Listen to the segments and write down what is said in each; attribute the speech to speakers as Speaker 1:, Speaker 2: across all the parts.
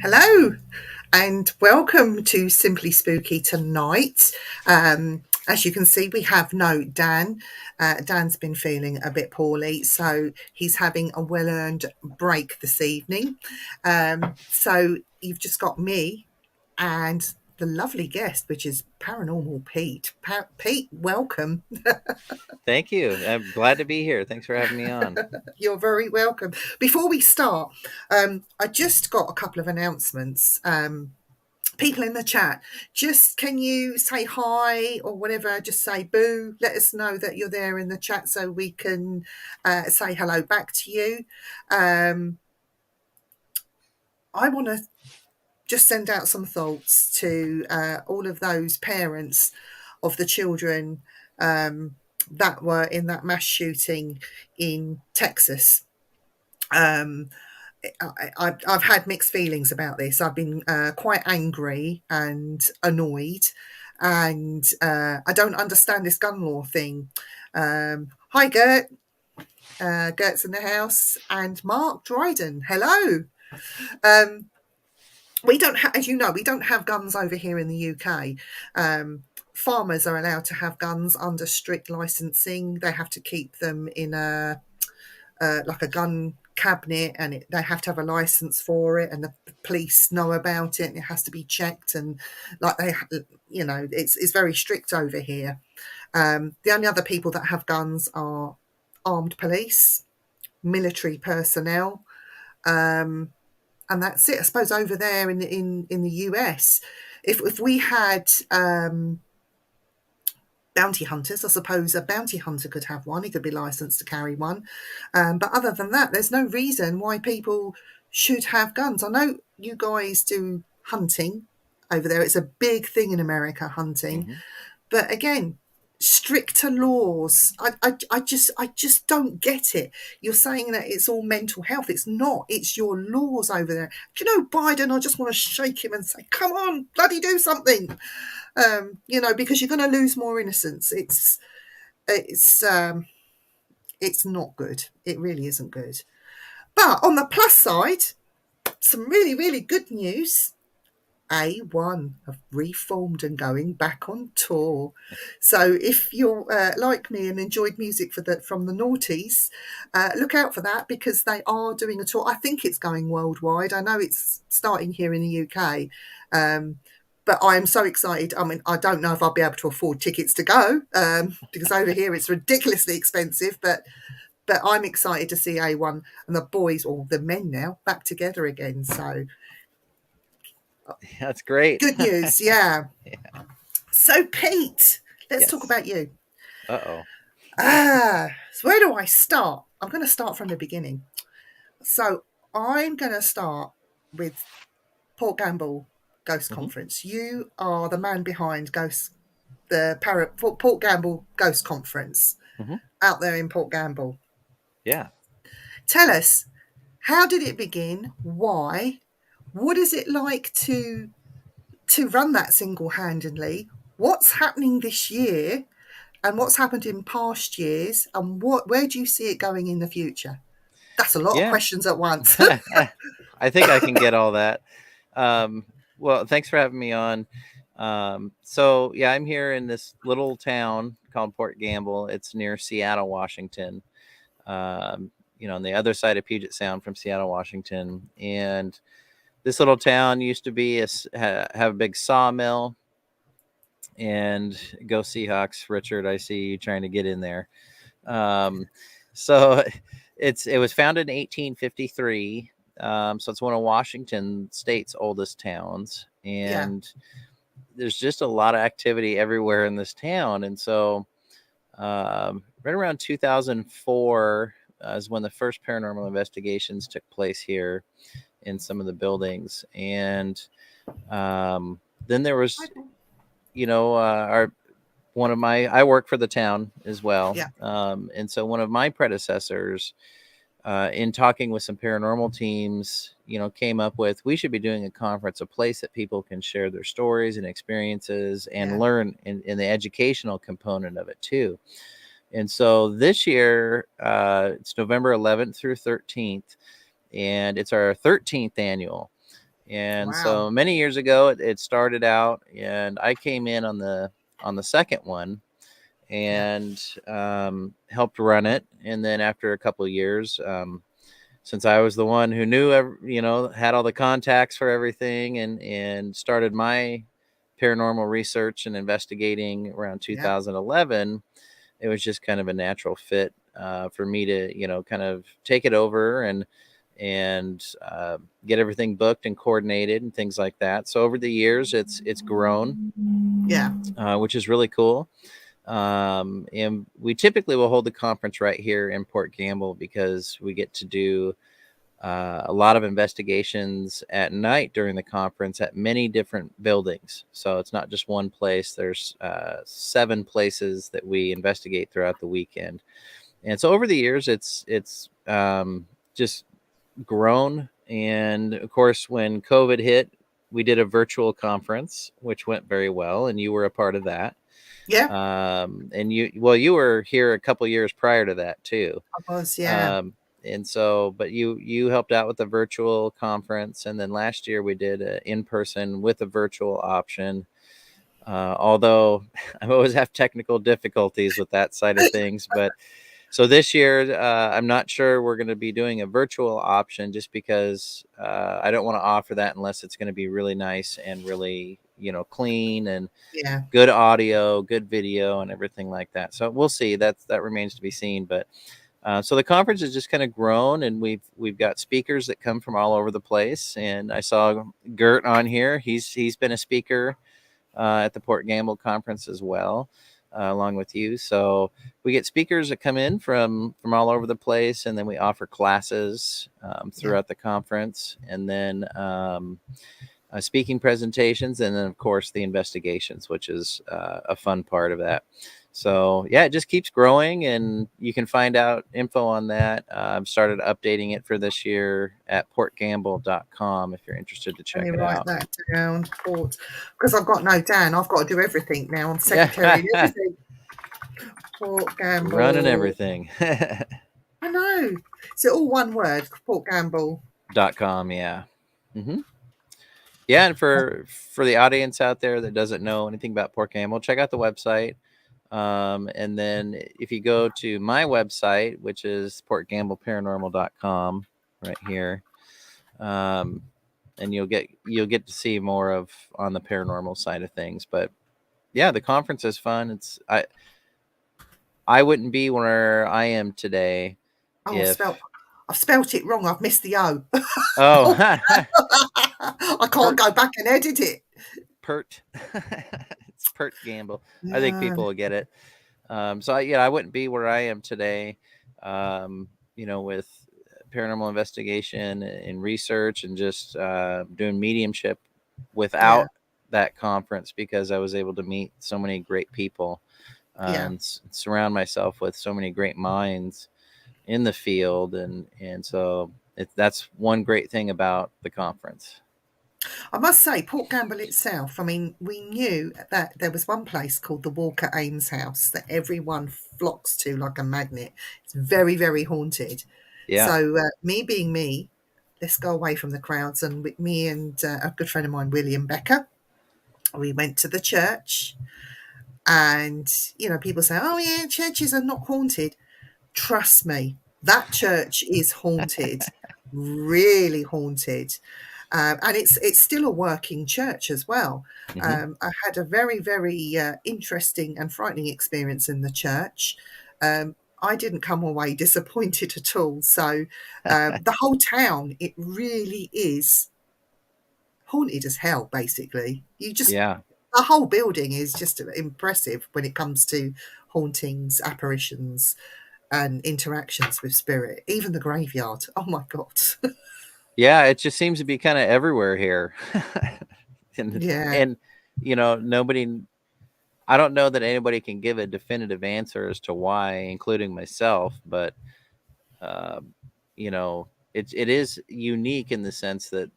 Speaker 1: Hello, and welcome to Simply Spooky tonight. As you can see, we have no Dan. Dan's been feeling a bit poorly, so he's having a well-earned break this evening. So you've just got me and the lovely guest, which is Paranormal Pete. Pete, welcome.
Speaker 2: Thank you. I'm glad to be here. Thanks for having me on.
Speaker 1: You're very welcome. Before we start, I just got a couple of announcements. People in the chat, just can you say hi or whatever, just say boo, let us know that you're there in the chat so we can say hello back to you. I want to just send out some thoughts to all of those parents of the children that were in that mass shooting in Texas. I've had mixed feelings about this. I've been quite angry and annoyed, and I don't understand this gun law thing. Hi, Gert. Gert's in the house, and Mark Dryden. Hello. We don't have, as you know, we don't have guns over here in the UK. Farmers are allowed to have guns under strict licensing. They have to keep them in a like a gun cabinet, and they have to have a license for it, and the police know about it, and it has to be checked, and like it's very strict over here. The only other people that have guns are armed police, military personnel, and that's it. I suppose over there in the US, if we had bounty hunters, I suppose a bounty hunter could have one. He could be licensed to carry one. But other than that, there's no reason why people should have guns. I know you guys do hunting over there. It's a big thing in America, hunting.
Speaker 2: Mm-hmm.
Speaker 1: But again, stricter laws. I just don't get it. You're saying that it's all mental health. It's not. It's your laws over there. Do you know, Biden, I just want to shake him and say, come on, bloody do something. Because you're going to lose more innocence. It's not good. It really isn't good. But on the plus side, some really, really good news. A1 have reformed and going back on tour. So if you're like me and enjoyed music from the noughties, look out for that, because they are doing a tour. I think it's going worldwide. I know it's starting here in the UK. But I am so excited. I mean, I don't know if I'll be able to afford tickets to go because over here it's ridiculously expensive. But I'm excited to see A1 and the boys, or the men now, back together again. So
Speaker 2: That's great.
Speaker 1: good news, yeah. So Pete, let's talk
Speaker 2: Yes.
Speaker 1: about you.
Speaker 2: Uh-oh.
Speaker 1: So where do I start? I'm going to start from the beginning. So I'm going to start with Port Gamble Ghost
Speaker 2: Mm-hmm.
Speaker 1: Conference. You are the man behind Port Gamble Ghost Conference
Speaker 2: Mm-hmm.
Speaker 1: out there in Port Gamble.
Speaker 2: Yeah.
Speaker 1: Tell us, how did it begin? Why? What is it like to run that single-handedly? What's happening this year, and what's happened in past years, and where do you see it going in the future? That's a lot of
Speaker 2: Yeah.
Speaker 1: questions at once.
Speaker 2: I think I can get all that. Well, thanks for having me on. So yeah, I'm here in this little town called Port Gamble. It's near Seattle, Washington. On the other side of Puget Sound from Seattle, Washington. And this little town used to be have a big sawmill. And go Seahawks, Richard! I see you trying to get in there. So it was founded in 1853. So it's one of Washington State's oldest towns,
Speaker 1: Yeah.
Speaker 2: and there's just a lot of activity everywhere in this town. And so right around 2004 is when the first paranormal investigations took place here in some of the buildings. And then there was, I work for the town as well.
Speaker 1: Yeah.
Speaker 2: And so one of my predecessors, in talking with some paranormal teams, came up with, we should be doing a conference, a place that people can share their stories and experiences and learn in the educational component of it too. And so this year, it's November 11th through 13th, and it's our 13th annual. And
Speaker 1: Wow.
Speaker 2: so many years ago, it started out, and I came in on the second one
Speaker 1: Yeah.
Speaker 2: and helped run it. And then after a couple of years, since I was the one who knew, had all the contacts for everything, and started my paranormal research and investigating around
Speaker 1: Yeah.
Speaker 2: 2011, it was just kind of a natural fit for me to, kind of take it over and get everything booked and coordinated and things like that. So over the years, it's grown,
Speaker 1: Yeah.
Speaker 2: which is really cool. And we typically will hold the conference right here in Port Gamble because we get to do a lot of investigations at night during the conference at many different buildings. So it's not just one place. There's 7 places that we investigate throughout the weekend. And so over the years, it's just grown. And of course, when COVID hit, we did a virtual conference, which went very well, and you were a part of that.
Speaker 1: Yeah.
Speaker 2: And you were here a couple years prior to that too.
Speaker 1: I was. Yeah.
Speaker 2: Um, and so, but you helped out with the virtual conference, and then last year we did a in person with a virtual option. Although I always have technical difficulties with that side of things, but so this year I'm not sure we're going to be doing a virtual option just because I don't want to offer that unless it's going to be really nice and really clean and
Speaker 1: Yeah.
Speaker 2: good audio, good video, and everything like that. So we'll see. That remains to be seen, but. So the conference has just kind of grown, and we've got speakers that come from all over the place. And I saw Gert on here. He's been a speaker at the Port Gamble conference as well, along with you. So we get speakers that come in from all over the place, and then we offer classes
Speaker 1: Yeah.
Speaker 2: throughout the conference, and then speaking presentations, and then of course the investigations, which is a fun part of that. So yeah, it just keeps growing, and you can find out info on that. I've started updating it for this year at portgamble.com if you're interested to
Speaker 1: Let
Speaker 2: check
Speaker 1: me
Speaker 2: it
Speaker 1: write
Speaker 2: out.
Speaker 1: that down. Port, because I've got no Dan. I've got to do everything now. I'm secretary and
Speaker 2: Yeah.
Speaker 1: everything. Port
Speaker 2: Running
Speaker 1: Gamble.
Speaker 2: everything.
Speaker 1: I know. Is it all one word? Port Gamble.
Speaker 2: .com, yeah. hmm Yeah, and for the audience out there that doesn't know anything about Port Gamble, check out the website. And then if you go to my website, which is portgambleparanormal.com, right here, um, and you'll get to see more of on the paranormal side of things. But yeah, the conference is fun. I wouldn't be where I am today
Speaker 1: Oh,
Speaker 2: if
Speaker 1: I've spelt it wrong. I've missed the O.
Speaker 2: oh
Speaker 1: I can't
Speaker 2: Pert
Speaker 1: go back and edit it.
Speaker 2: Pert it's Pert Gamble. I think
Speaker 1: Yeah.
Speaker 2: people will get it. So I wouldn't be where I am today, with paranormal investigation and research and just doing mediumship
Speaker 1: Yeah.
Speaker 2: without that conference because I was able to meet so many great people
Speaker 1: Yeah.
Speaker 2: and surround myself with so many great minds in the field, and so that's one great thing about the conference.
Speaker 1: I must say, Port Gamble itself, I mean, we knew that there was one place called the Walker Ames House that everyone flocks to like a magnet. It's very, very haunted.
Speaker 2: Yeah.
Speaker 1: So, me being me, let's go away from the crowds. And with me and a good friend of mine, William Becker, we went to the church. And, people say, oh, yeah, churches are not haunted. Trust me, that church is haunted, really haunted. And it's still a working church as well.
Speaker 2: hmm
Speaker 1: I had a very, very interesting and frightening experience in the church. I didn't come away disappointed at all. So the whole town, it really is haunted as hell, basically.
Speaker 2: yeah.
Speaker 1: The whole building is just impressive when it comes to hauntings, apparitions, and interactions with spirit. Even the graveyard. Oh my God.
Speaker 2: Yeah, it just seems to be kind of everywhere here. and
Speaker 1: Yeah.
Speaker 2: and nobody, I don't know that anybody can give a definitive answer as to why, including myself, but uh, it is unique in the sense that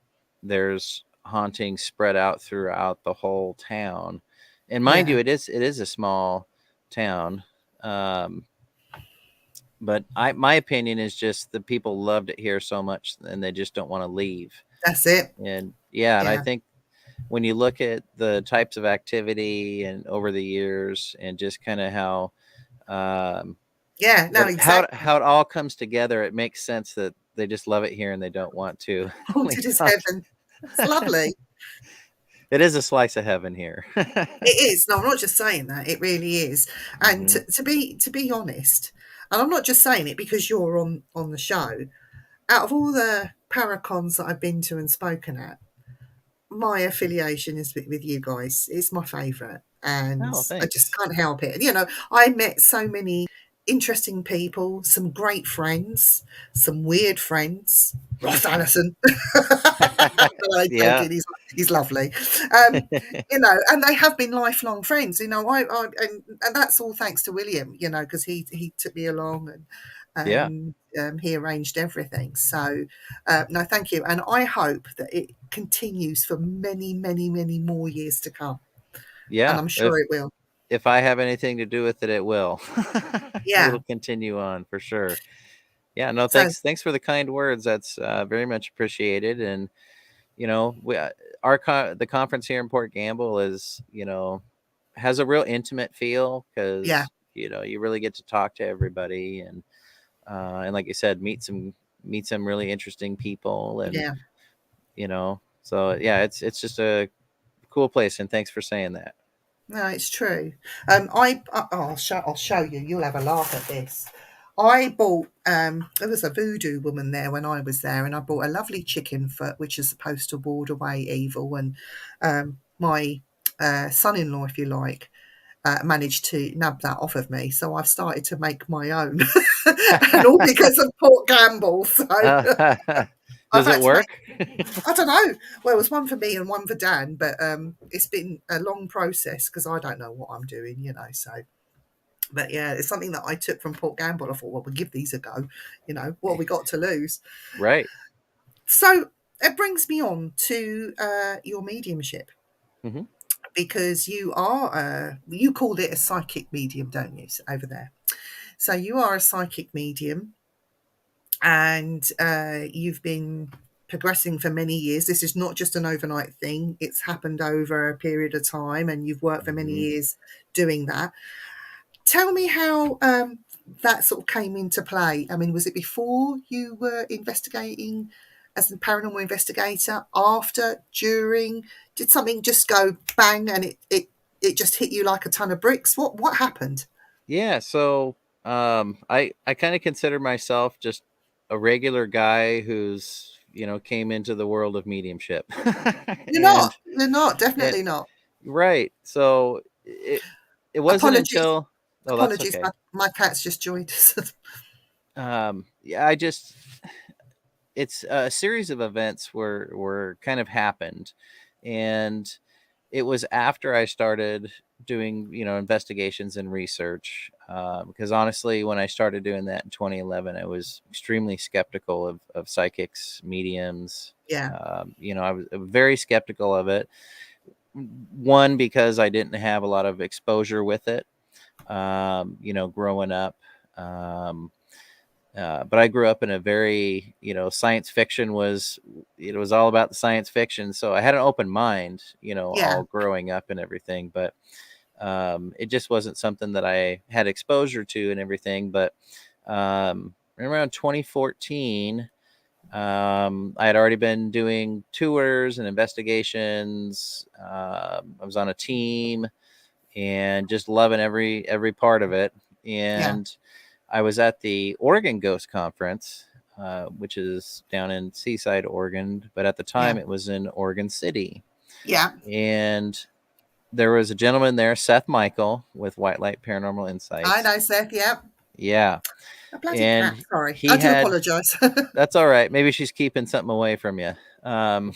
Speaker 2: there's hauntings spread out throughout the whole town. And mind you,
Speaker 1: Yeah.
Speaker 2: it is a small town. Um, but my opinion is just the people loved it here so much and they just don't want to leave.
Speaker 1: That's it.
Speaker 2: And yeah, and I
Speaker 1: Yeah.
Speaker 2: think when you look at the types of activity and over the years and just kind of how um,
Speaker 1: Yeah. No, exactly.
Speaker 2: how it all comes together, it makes sense that they just love it here and they don't want to leave
Speaker 1: Haunted as
Speaker 2: us.
Speaker 1: heaven. It's lovely.
Speaker 2: It is a slice of heaven here.
Speaker 1: It is. No, I'm not just saying that. It really is. And
Speaker 2: Hmm.
Speaker 1: to be honest, and I'm not just saying it because you're on the show. Out of all the paracons that I've been to and spoken at, my affiliation is with you guys. It's my favourite, and
Speaker 2: Oh,
Speaker 1: I just
Speaker 2: thanks.
Speaker 1: can't help it. You know, I met so many interesting people, some great friends, some weird friends. Ross Allison, I'm
Speaker 2: Yeah.
Speaker 1: joking. He's lovely. Um, you know, and they have been lifelong friends. You know, and that's all thanks to William. You know, because he took me along
Speaker 2: Yeah.
Speaker 1: and he arranged everything. So, no, thank you. And I hope that it continues for many, many, many more years to come. And
Speaker 2: Yeah.
Speaker 1: I'm sure it will.
Speaker 2: If I have anything to do with it, it will.
Speaker 1: Yeah.
Speaker 2: It'll continue on for sure. Yeah. No,
Speaker 1: So,
Speaker 2: thanks for the kind words. That's very much appreciated. And we the conference here in Port Gamble is has a real intimate feel
Speaker 1: yeah,
Speaker 2: because you really get to talk to everybody and like you said, meet some really interesting people and
Speaker 1: yeah.
Speaker 2: so yeah, it's just a cool place. And thanks for saying that.
Speaker 1: No, it's true. I'll show you. You'll have a laugh at this. I bought there was a voodoo woman there when I was there, and I bought a lovely chicken foot, which is supposed to ward away evil. And my son-in-law, if you like, managed to nab that off of me. So I've started to make my own, and all because of Port Gamble. So I've
Speaker 2: Does it
Speaker 1: had to make.
Speaker 2: work?
Speaker 1: I don't know. Well, it was one for me and one for Dan, but it's been a long process because I don't know what I'm doing, you know. So, but yeah, it's something that I took from Port Gamble. I thought, well, we'll give these a go. You know, what have we got to lose?
Speaker 2: Right.
Speaker 1: So it brings me on to your mediumship
Speaker 2: Hmm.
Speaker 1: because you called it a psychic medium, don't you, over there? So you are a psychic medium, and you've been progressing for many years. This is not just an overnight thing, it's happened over a period of time, and you've worked for many
Speaker 2: Hmm.
Speaker 1: years doing that. Tell me how that sort of came into play. I mean, was it before you were investigating as a paranormal investigator, after, during? Did something just go bang and it just hit you like a ton of bricks? What happened?
Speaker 2: Yeah. So I kind of consider myself just a regular guy who's came into the world of mediumship.
Speaker 1: You're
Speaker 2: and
Speaker 1: not. You're not.
Speaker 2: and
Speaker 1: Definitely not.
Speaker 2: right. So it wasn't
Speaker 1: Apologies.
Speaker 2: until oh, that's
Speaker 1: Apologies,
Speaker 2: okay.
Speaker 1: my cat's just joined us.
Speaker 2: Yeah, I just it's a series of events were kind of happened, and it was after I started doing investigations and research. Because honestly, when I started doing that in 2011, I was extremely skeptical of psychics, mediums.
Speaker 1: Yeah,
Speaker 2: I was very skeptical of it. One, because I didn't have a lot of exposure with it. Growing up. Um, but I grew up in a very, science fiction was, it was all about the science fiction. So I had an open mind,
Speaker 1: yeah,
Speaker 2: all growing up and everything. But it just wasn't something that I had exposure to and everything. But around 2014, I had already been doing tours and investigations. I was on a team and just loving every part of it.
Speaker 1: yeah,
Speaker 2: And I was at the Oregon Ghost Conference, which is down in Seaside, Oregon, but at the
Speaker 1: yeah,
Speaker 2: time it was in Oregon City.
Speaker 1: yeah.
Speaker 2: And there was a gentleman there, Seth Michael, with White Light Paranormal
Speaker 1: I
Speaker 2: Insights.
Speaker 1: know, Seth. Yeah,
Speaker 2: Yeah.
Speaker 1: a bloody cat.
Speaker 2: And
Speaker 1: Sorry, I
Speaker 2: he
Speaker 1: do
Speaker 2: had,
Speaker 1: apologise.
Speaker 2: that's all right. Maybe she's keeping something away from you. Um,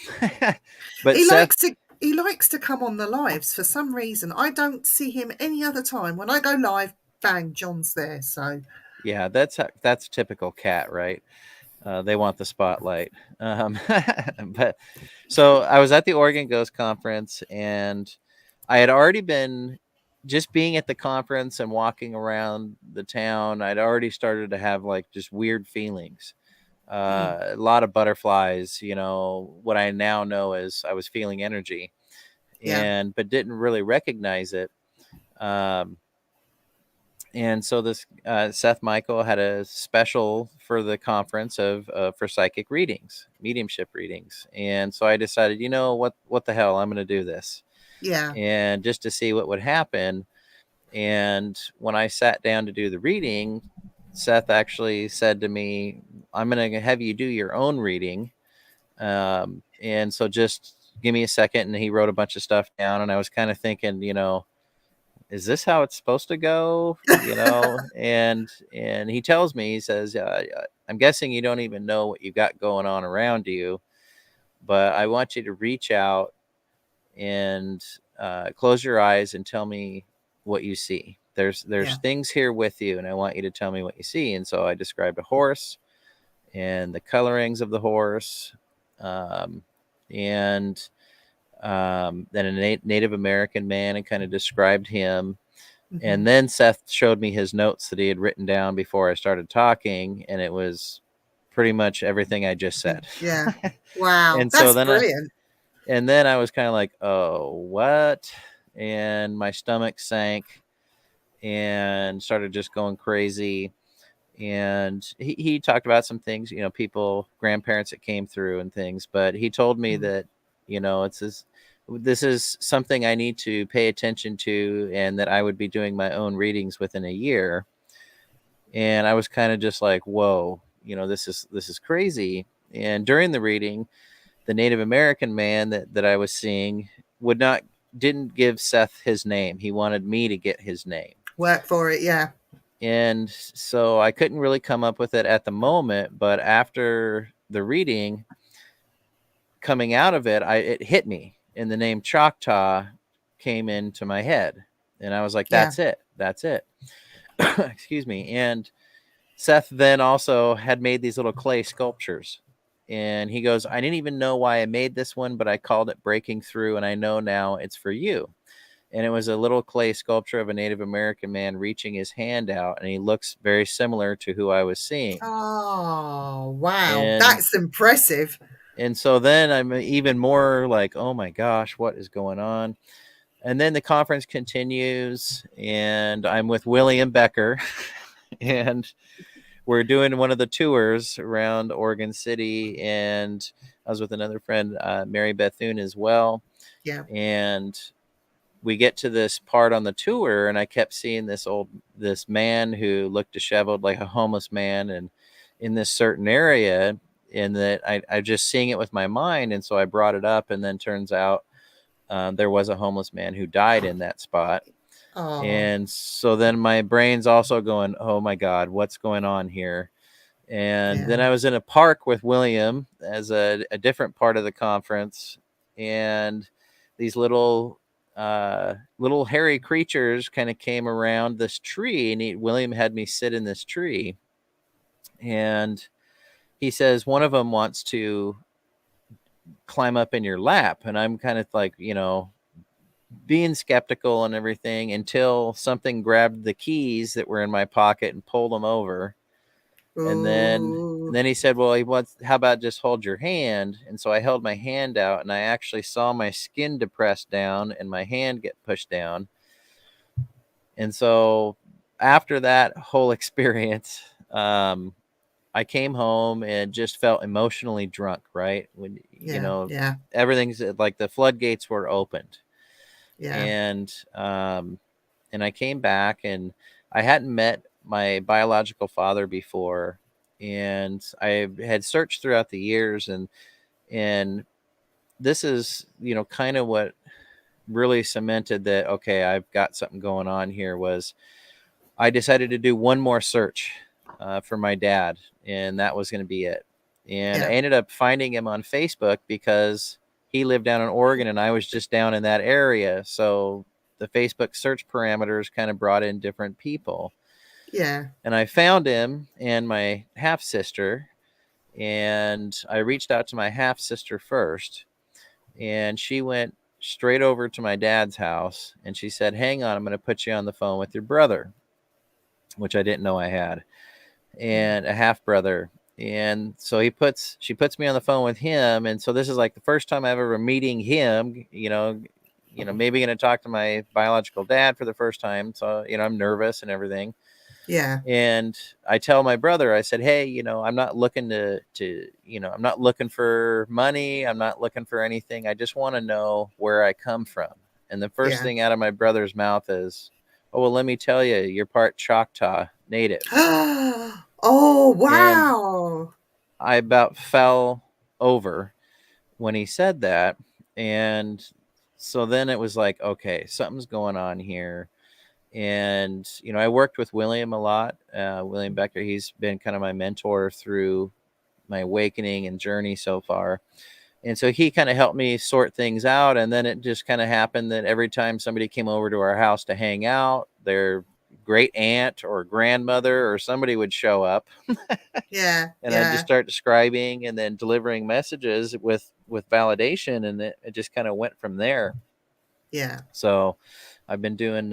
Speaker 2: but
Speaker 1: he
Speaker 2: Seth,
Speaker 1: likes to. He likes to come on the lives for some reason. I don't see him any other time. When I go live, bang, John's there. So
Speaker 2: yeah, that's typical cat, right? They want the spotlight. But so I was at the Oregon Ghost Conference, and I had already been just being at the conference and walking around the town. I'd already started to have like just weird feelings.
Speaker 1: Mm.
Speaker 2: a lot of butterflies, what I now know is I was feeling energy,
Speaker 1: Yeah.
Speaker 2: but didn't really recognize it. Um, and so this Seth Michael had a special for the conference of for psychic readings, mediumship readings, and so I decided, what the hell, I'm going to do this,
Speaker 1: Yeah.
Speaker 2: and just to see what would happen. And when I sat down to do the reading, Seth actually said to me, "I'm going to have you do your own reading, and so just give me a second." And he wrote a bunch of stuff down, and I was kind of thinking, is this how it's supposed to go? And he tells me, he says, I'm guessing you don't even know what you got going on around you, but I want you to reach out and close your eyes and tell me what you see. There's
Speaker 1: Yeah.
Speaker 2: things here with you, and I want you to tell me what you see. And so I described a horse and the colorings of the horse, um, and then a Native American man, and kind of described him.
Speaker 1: Hmm.
Speaker 2: And then Seth showed me his notes that he had written down before I started talking, and it was pretty much everything I just said.
Speaker 1: Yeah. Wow.
Speaker 2: and so
Speaker 1: That's
Speaker 2: then I
Speaker 1: brilliant.
Speaker 2: and then I was kind of like, oh, what? And my stomach sank and started just going crazy. And he talked about some things, people, grandparents that came through and things, but he told me
Speaker 1: Mm.
Speaker 2: that, this is something I need to pay attention to, and that I would be doing my own readings within a year. And I was kind of just like, whoa, this is crazy. And during the reading, the Native American man that I was seeing would not didn't give Seth his name. He wanted me to get his name.
Speaker 1: Work for it. Yeah.
Speaker 2: And so I couldn't really come up with it at the moment, but after the reading, coming out of it, it hit me, and the name Choctaw came into my head, and I was like,
Speaker 1: Yeah.
Speaker 2: "That's it, that's it." Excuse me. And Seth then also had made these little clay sculptures, and he goes, "I didn't even know why I made this one, but I called it Breaking Through, and I know now it's for you." And it was a little clay sculpture of a Native American man reaching his hand out, and he looks very similar to who I was seeing.
Speaker 1: Oh, wow.
Speaker 2: And
Speaker 1: That's impressive.
Speaker 2: and so then I'm even more like, oh my gosh, what is going on? And then the conference continues, and I'm with William Becker, and we're doing one of the tours around Oregon City, and I was with another friend, Mary Bethune, as well.
Speaker 1: Yeah.
Speaker 2: And we get to this part on the tour, and I kept seeing this man who looked disheveled, like a homeless man, and in this certain area, and that I just seeing it with my mind, and so I brought it up, and then turns out there was a homeless man who died in that spot.
Speaker 1: Oh,
Speaker 2: And so then my brain's also going, oh my God, what's going on here? And
Speaker 1: yeah.
Speaker 2: then I was in a park with William as a different part of the conference, and these little hairy creatures kind of came around this tree, and William had me sit in this tree, and he says one of them wants to climb up in your lap, and I'm kind of like, being skeptical and everything, until something grabbed the keys that were in my pocket and pulled them over. And then
Speaker 1: Ooh.
Speaker 2: and then he said, "Well, he wants. How about just hold your hand?" And so I held my hand out, and I actually saw my skin depressed down and my hand get pushed down. And so after that whole experience, I came home and just felt emotionally drunk. Right when
Speaker 1: Yeah. Yeah.
Speaker 2: everything's like the floodgates were opened,
Speaker 1: Yeah.
Speaker 2: and and I came back, and I hadn't met my biological father before, and I had searched throughout the years, and this is kind of what really cemented that, okay, I've got something going on here. Was I decided to do one more search for my dad, and that was going to be it. And I
Speaker 1: Yeah.
Speaker 2: ended up finding him on Facebook because he lived down in Oregon and I was just down in that area. So the Facebook search parameters kind of brought in different people.
Speaker 1: Yeah.
Speaker 2: And I found him and my half sister, and I reached out to my half sister first, and she went straight over to my dad's house, and she said, "Hang on, I'm going to put you on the phone with your brother," which I didn't know I had, and a half brother. And so she puts me on the phone with him, and so this is like the first time I've ever meeting him. Maybe going to talk to my biological dad for the first time. So I'm nervous and everything.
Speaker 1: Yeah.
Speaker 2: And I tell my brother, I said, hey, I'm not looking I'm not looking for money. I'm not looking for anything. I just want to know where I come from. And the first
Speaker 1: Yeah.
Speaker 2: thing out of my brother's mouth is, oh, well, let me tell you, you're part Choctaw Native.
Speaker 1: Oh,
Speaker 2: And
Speaker 1: wow.
Speaker 2: I about fell over when he said that. And so then it was like, okay, something's going on here. And I worked with William a lot. William Becker, he's been kind of my mentor through my awakening and journey so far. And so he kind of helped me sort things out. And then it just kind of happened that every time somebody came over to our house to hang out, their great aunt or grandmother or somebody would show up,
Speaker 1: Yeah.
Speaker 2: and I'd just
Speaker 1: Yeah.
Speaker 2: start describing and then delivering messages with validation, and it just kind of went from there.
Speaker 1: Yeah.
Speaker 2: So I've been doing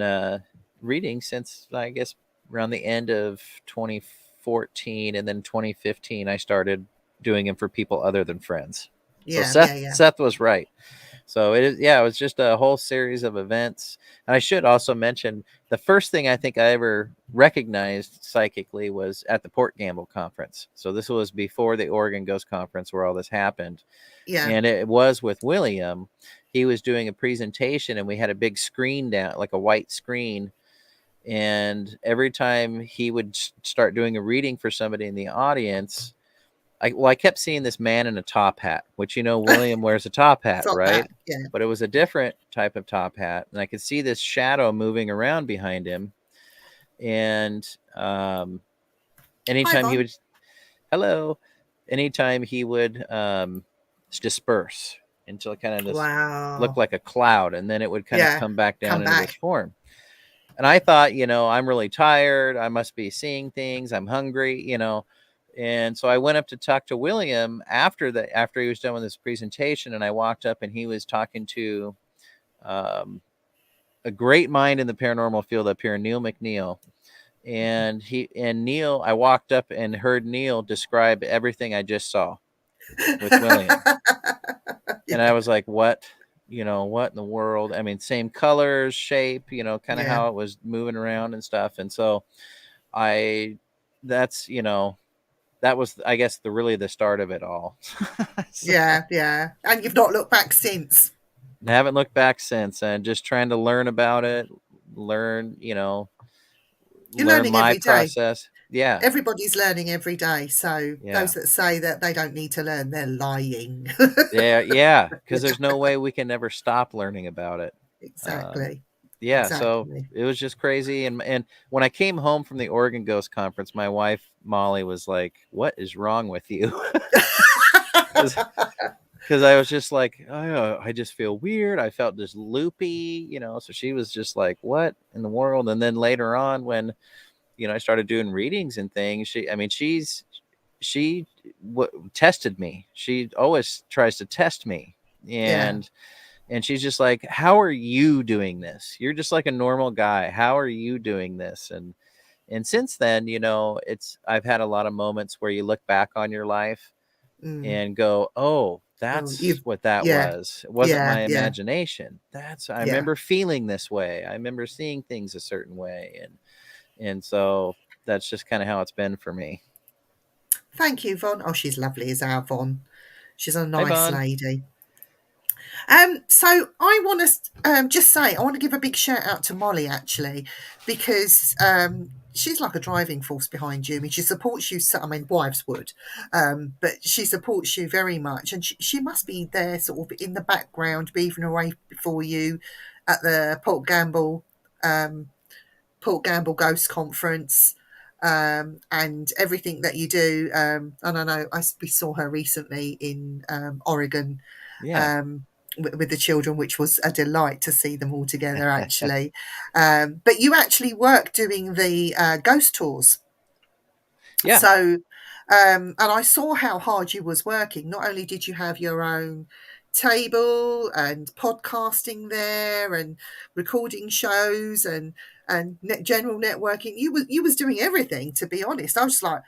Speaker 2: reading since, I guess, around the end of 2014, and then 2015 I started doing them for people other than friends. So
Speaker 1: Yeah. Yeah. Yeah.
Speaker 2: Seth was right. So it is, yeah, it was just a whole series of events. And I should also mention the first thing I think I ever recognized psychically was at the Port Gamble conference. So this was before the Oregon Ghost Conference where all this happened.
Speaker 1: Yeah.
Speaker 2: And it was with William. He was doing a presentation, and we had a big screen down, like a white screen. And every time he would start doing a reading for somebody in the audience, I kept seeing this man in a top hat, which William wears a top hat,
Speaker 1: Top
Speaker 2: right?
Speaker 1: hat. Yeah.
Speaker 2: But it was a different type of top hat, and I could see this shadow moving around behind him. And
Speaker 1: Hi,
Speaker 2: anytime he
Speaker 1: Von.
Speaker 2: would, hello, anytime he would disperse until it kind of just looked
Speaker 1: Wow.
Speaker 2: like a cloud, and then it would kind of
Speaker 1: Yeah.
Speaker 2: come back down
Speaker 1: Come
Speaker 2: into this
Speaker 1: back.
Speaker 2: form. And I thought, I'm really tired. I must be seeing things. I'm hungry. And so I went up to talk to William after he was done with his presentation, and I walked up, and he was talking to um, a great mind in the paranormal field up here, Neil McNeil. And Neil, I walked up and heard Neil describe everything I just saw with William. And I
Speaker 1: Yeah.
Speaker 2: was like, what? What in the world? I mean, same colors, shape, kind of
Speaker 1: Yeah.
Speaker 2: how it was moving around and stuff. And so I, that's, that was, I guess, really the start of it all. So,
Speaker 1: Yeah. Yeah. And you've not looked back since.
Speaker 2: I haven't looked back since, and just trying to learn about it, learn,
Speaker 1: You're
Speaker 2: learn
Speaker 1: learning
Speaker 2: my
Speaker 1: every day.
Speaker 2: process. Yeah.
Speaker 1: Everybody's learning every day. So those
Speaker 2: Yeah.
Speaker 1: that say that they don't need to learn, they're lying.
Speaker 2: Yeah. Yeah. Cause there's no way we can never stop learning about it. Um,
Speaker 1: Exactly.
Speaker 2: yeah. So
Speaker 1: Exactly.
Speaker 2: it was just crazy. And when I came home from the Oregon Ghost Conference, my wife, Molly, was like, what is wrong with you? Because I was just like, oh, I just feel weird. I felt just loopy. So she was just like, what in the world? And then later on, when I started doing readings and things, she tested me. She always tries to test me,
Speaker 1: Yeah.
Speaker 2: and she's just like, how are you doing this? You're just like a normal guy. How are you doing this? And since then, I've had a lot of moments where you look back on your life
Speaker 1: Mm.
Speaker 2: and go, oh,
Speaker 1: Oh,
Speaker 2: that's what that
Speaker 1: yeah.
Speaker 2: was. It wasn't
Speaker 1: Yeah.
Speaker 2: my
Speaker 1: Yeah.
Speaker 2: imagination. I
Speaker 1: Yeah.
Speaker 2: remember feeling this way. I remember seeing things a certain way. And so that's just kind of how it's been for me.
Speaker 1: Thank you, Von. Oh, she's lovely as our Von. She's a
Speaker 2: Hi,
Speaker 1: nice
Speaker 2: Vaughn.
Speaker 1: lady. So I want to just say I want to give a big shout out to Molly actually, because she's like a driving force behind you. I mean, she supports you. I mean, wives would, but she supports you very much, and she must be there, sort of in the background, beavering away for you at the um, Port Gamble Ghost Conference. And everything that you do, and I know we saw her recently in Oregon,
Speaker 2: Yeah.
Speaker 1: um, with the children, which was a delight to see them all together, actually. But you actually work doing the ghost tours.
Speaker 2: Yeah.
Speaker 1: So, and I saw how hard you was working. Not only did you have your own table and podcasting there and recording shows and general networking, you was doing everything. To be honest, I was just like,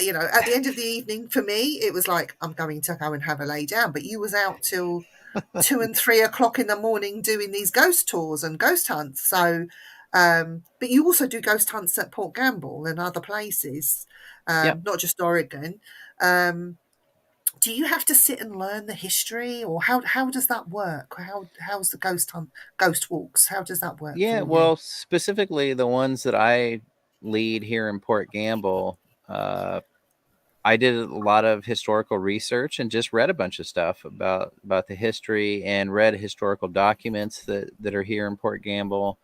Speaker 1: At the end of the evening, for me, it was like, I'm going to go and have a lay down. But you was out till 2 and 3 o'clock in the morning doing these ghost tours and ghost hunts. So, but you also do ghost hunts at Port Gamble and other places,
Speaker 2: Yep.
Speaker 1: not just Oregon. Um, do you have to sit and learn the history, or how does that work? How's the ghost walks? How does that work
Speaker 2: Yeah,
Speaker 1: for you?
Speaker 2: well, specifically the ones that I lead here in Port Gamble, uh, I did a lot of historical research and just read a bunch of stuff about the history and read historical documents that are here in Port Gamble.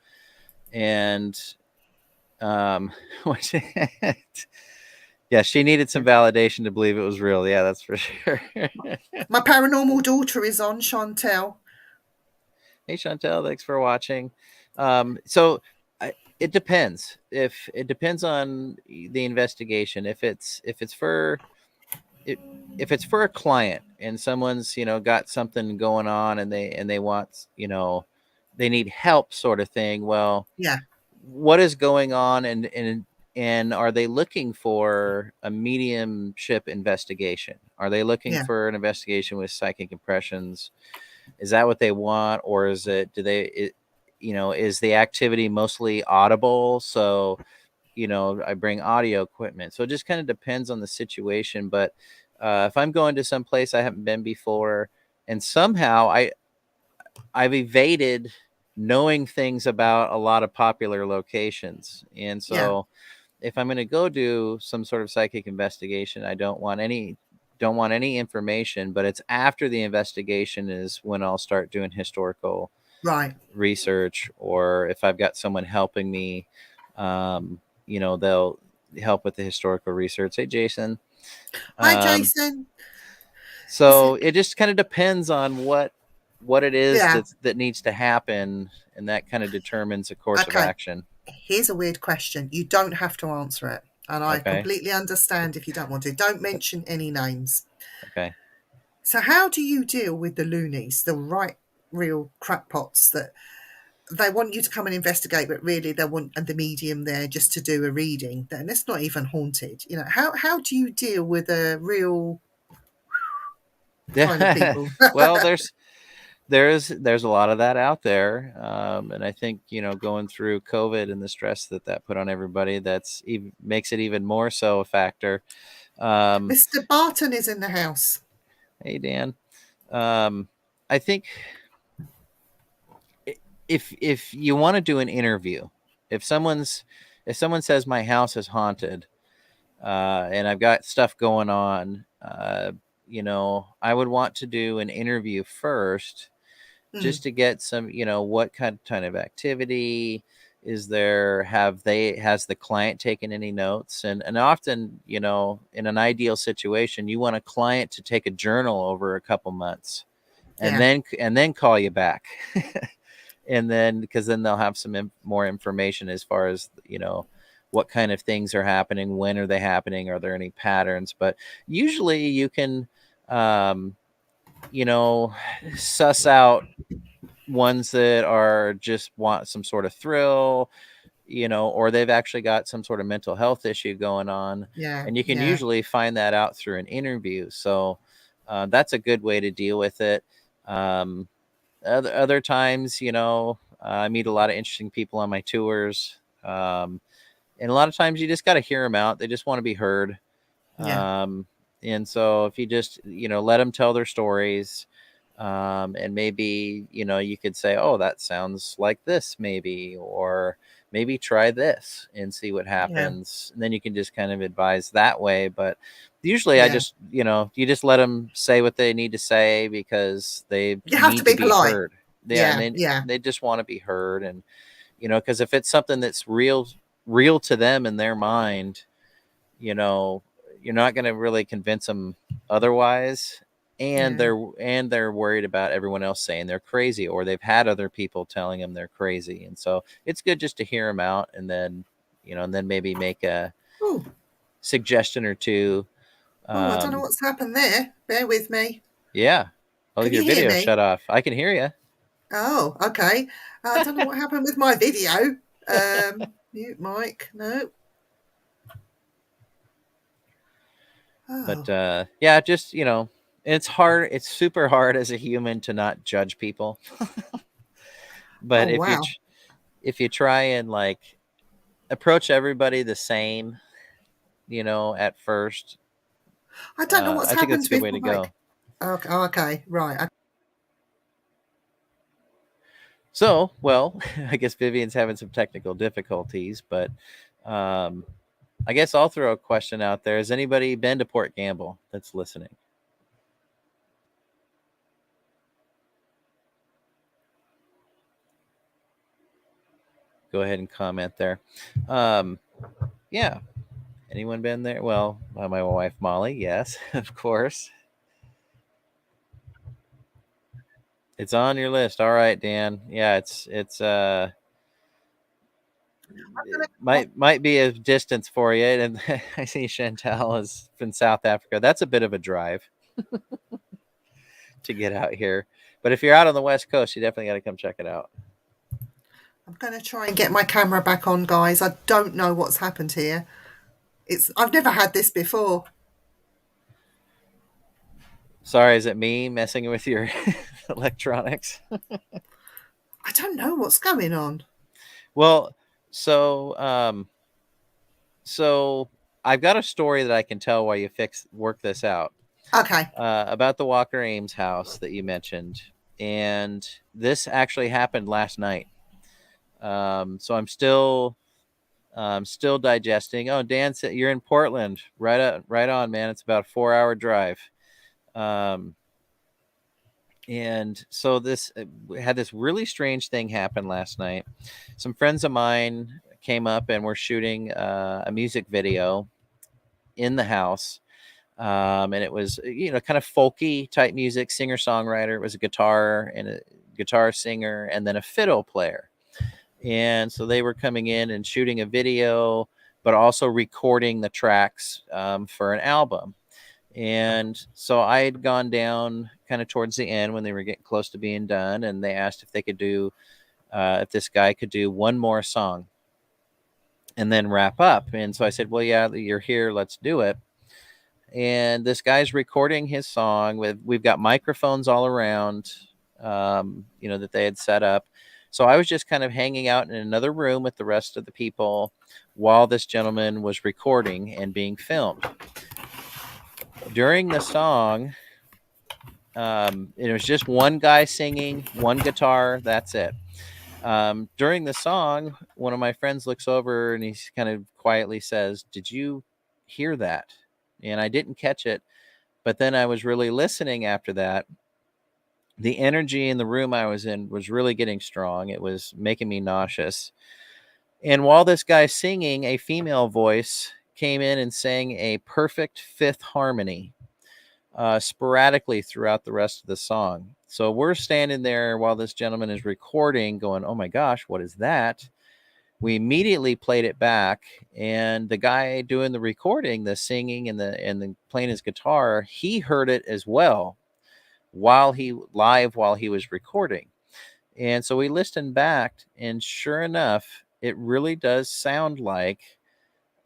Speaker 2: And um, yeah, she needed some validation to believe it was real. Yeah, that's for sure.
Speaker 1: My paranormal daughter is on, Chantel.
Speaker 2: Hey, Chantel, thanks for watching. So it depends. If it depends on the investigation. It, if it's for a client and someone's got something going on and they want they need help sort of thing. Well,
Speaker 1: Yeah,
Speaker 2: what is going on, and are they looking for a mediumship investigation? Are they looking
Speaker 1: yeah,
Speaker 2: for an investigation with psychic impressions? Is that what they want, or is it do they it, is the activity mostly audible? So I bring audio equipment. So it just kind of depends on the situation. But if I'm going to some place I haven't been before, and somehow I've evaded knowing things about a lot of popular locations, and
Speaker 1: yeah,
Speaker 2: so if I'm going to go do some sort of psychic investigation, I don't want any information. But it's after the investigation is when I'll start doing historical
Speaker 1: right.
Speaker 2: research, or if I've got someone helping me, they'll help with the historical research. Hey, Jason.
Speaker 1: Hi,
Speaker 2: Um,
Speaker 1: Jason. It's,
Speaker 2: so it just kind of depends on what it is
Speaker 1: yeah,
Speaker 2: that needs to happen, and that kind of determines a course of
Speaker 1: okay.
Speaker 2: action.
Speaker 1: Here's a weird question. You don't have to answer it. And I
Speaker 2: Okay.
Speaker 1: completely understand if you don't want to. Don't mention any names.
Speaker 2: Okay.
Speaker 1: So, how do you deal with the loonies, the right real crackpots that they want you to come and investigate, but really they want the medium there just to do a reading? Then it's not even haunted. How do you deal with a real kind of
Speaker 2: Yeah.
Speaker 1: people?
Speaker 2: Well, there's a lot of that out there, and I think going through COVID and the stress that put on everybody, makes it even more so a factor. Um,
Speaker 1: Mr. Barton is in the house.
Speaker 2: hey, Dan. Um, I think if you want to do an interview, if someone's if someone says my house is haunted, and I've got stuff going on, I would want to do an interview first,
Speaker 1: Mm,
Speaker 2: just to get some, what kind of activity is there? Has the client taken any notes? And often, in an ideal situation, you want a client to take a journal over a couple months, and
Speaker 1: yeah,
Speaker 2: then call you back. And then, because then they'll have some more information as far as what kind of things are happening, when are they happening, are there any patterns? But usually you can um, you know suss out ones that are just want some sort of thrill, or they've actually got some sort of mental health issue going on.
Speaker 1: yeah,
Speaker 2: And you can
Speaker 1: yeah,
Speaker 2: usually find that out through an interview. So that's a good way to deal with it. um, other times, I meet a lot of interesting people on my tours. And a lot of times you just got to hear them out. They just want to be heard.
Speaker 1: yeah,
Speaker 2: um, and so if you just let them tell their stories, and maybe you could say, oh, that sounds like this, maybe, or maybe try this and see what
Speaker 1: yeah,
Speaker 2: happens, and then you can just kind of advise that way. But usually I
Speaker 1: yeah.
Speaker 2: just you just let them say what they need to say, because they
Speaker 1: You have to
Speaker 2: need to
Speaker 1: be
Speaker 2: be
Speaker 1: polite.
Speaker 2: heard. Yeah, and
Speaker 1: Yeah,
Speaker 2: they
Speaker 1: yeah,
Speaker 2: they just want to be heard. And because if it's something that's real to them in their mind, you know you're not going to really convince them otherwise. And
Speaker 1: yeah,
Speaker 2: they're worried about everyone else saying they're crazy, or they've had other people telling them they're crazy. And so it's good just to hear them out, and then maybe make a
Speaker 1: oh,
Speaker 2: suggestion or two.
Speaker 1: oh, I don't know
Speaker 2: um
Speaker 1: what's happened there. Bear with me.
Speaker 2: yeah. Oh,
Speaker 1: Can
Speaker 2: your
Speaker 1: you hear
Speaker 2: video
Speaker 1: me?
Speaker 2: shut off. I can hear you.
Speaker 1: Oh, okay. I don't know what happened with my video. Mute mic. No. Oh,
Speaker 2: But yeah, just it's hard. It's super hard as a human to not judge people.
Speaker 1: oh
Speaker 2: But
Speaker 1: wow.
Speaker 2: if you try and like approach everybody the same, at first,
Speaker 1: I don't know what's
Speaker 2: I think that's
Speaker 1: happened
Speaker 2: a good
Speaker 1: with
Speaker 2: way to
Speaker 1: my.
Speaker 2: go.
Speaker 1: Okay, okay, right.
Speaker 2: So, well, I guess Vivian's having some technical difficulties, but um, I guess I'll throw a question out there. Has anybody been to Port Gamble that's listening? Go ahead and comment there. Um, yeah. Anyone been there? Well, my wife Molly, yes, of course. It's on your list. All right, Dan. Yeah, it's it might be a distance for you. And I see Chantal is from South Africa. That's a bit of a drive to get out here. But if you're out on the West Coast, you definitely got to come check it out.
Speaker 1: I'm going to try and get my camera back on, guys. I don't know what's happened here. I've never had this before.
Speaker 2: Sorry, is it me messing with your electronics?
Speaker 1: I don't know what's going on.
Speaker 2: Well, so so I've got a story that I can tell while you work this out.
Speaker 1: Okay,
Speaker 2: About the Walker Ames house that you mentioned, and this actually happened last night. So I'm still digesting. Oh, Dan said you're in Portland. Right on, man. It's about a 4-hour drive. Um, and so this had this really strange thing happen last night. Some friends of mine came up and were shooting a music video in the house. And it was kind of folky type music, singer songwriter. It was a guitar and a guitar singer, and then a fiddle player. And so they were coming in and shooting a video, but also recording the tracks for an album. And so I had gone down kind of towards the end when they were getting close to being done, and they asked if they could do if this guy could do one more song and then wrap up. And so I said, well, yeah, you're here, let's do it. And this guy's recording his song with we've got microphones all around, that they had set up. So I was just kind of hanging out in another room with the rest of the people while this gentleman was recording and being filmed. During the song, it was just one guy singing, one guitar, that's it. During the song, one of my friends looks over and he kind of quietly says, "Did you hear that?" And I didn't catch it. But then I was really listening after that. The energy in the room I was in was really getting strong. It was making me nauseous. And while this guy's singing, a female voice came in and sang a perfect fifth harmony sporadically throughout the rest of the song. So we're standing there while this gentleman is recording, going, "Oh my gosh, what is that?" We immediately played it back, and the guy doing the recording, the singing and the playing his guitar, he heard it as well while he was recording. And so we listened back, and sure enough, it really does sound like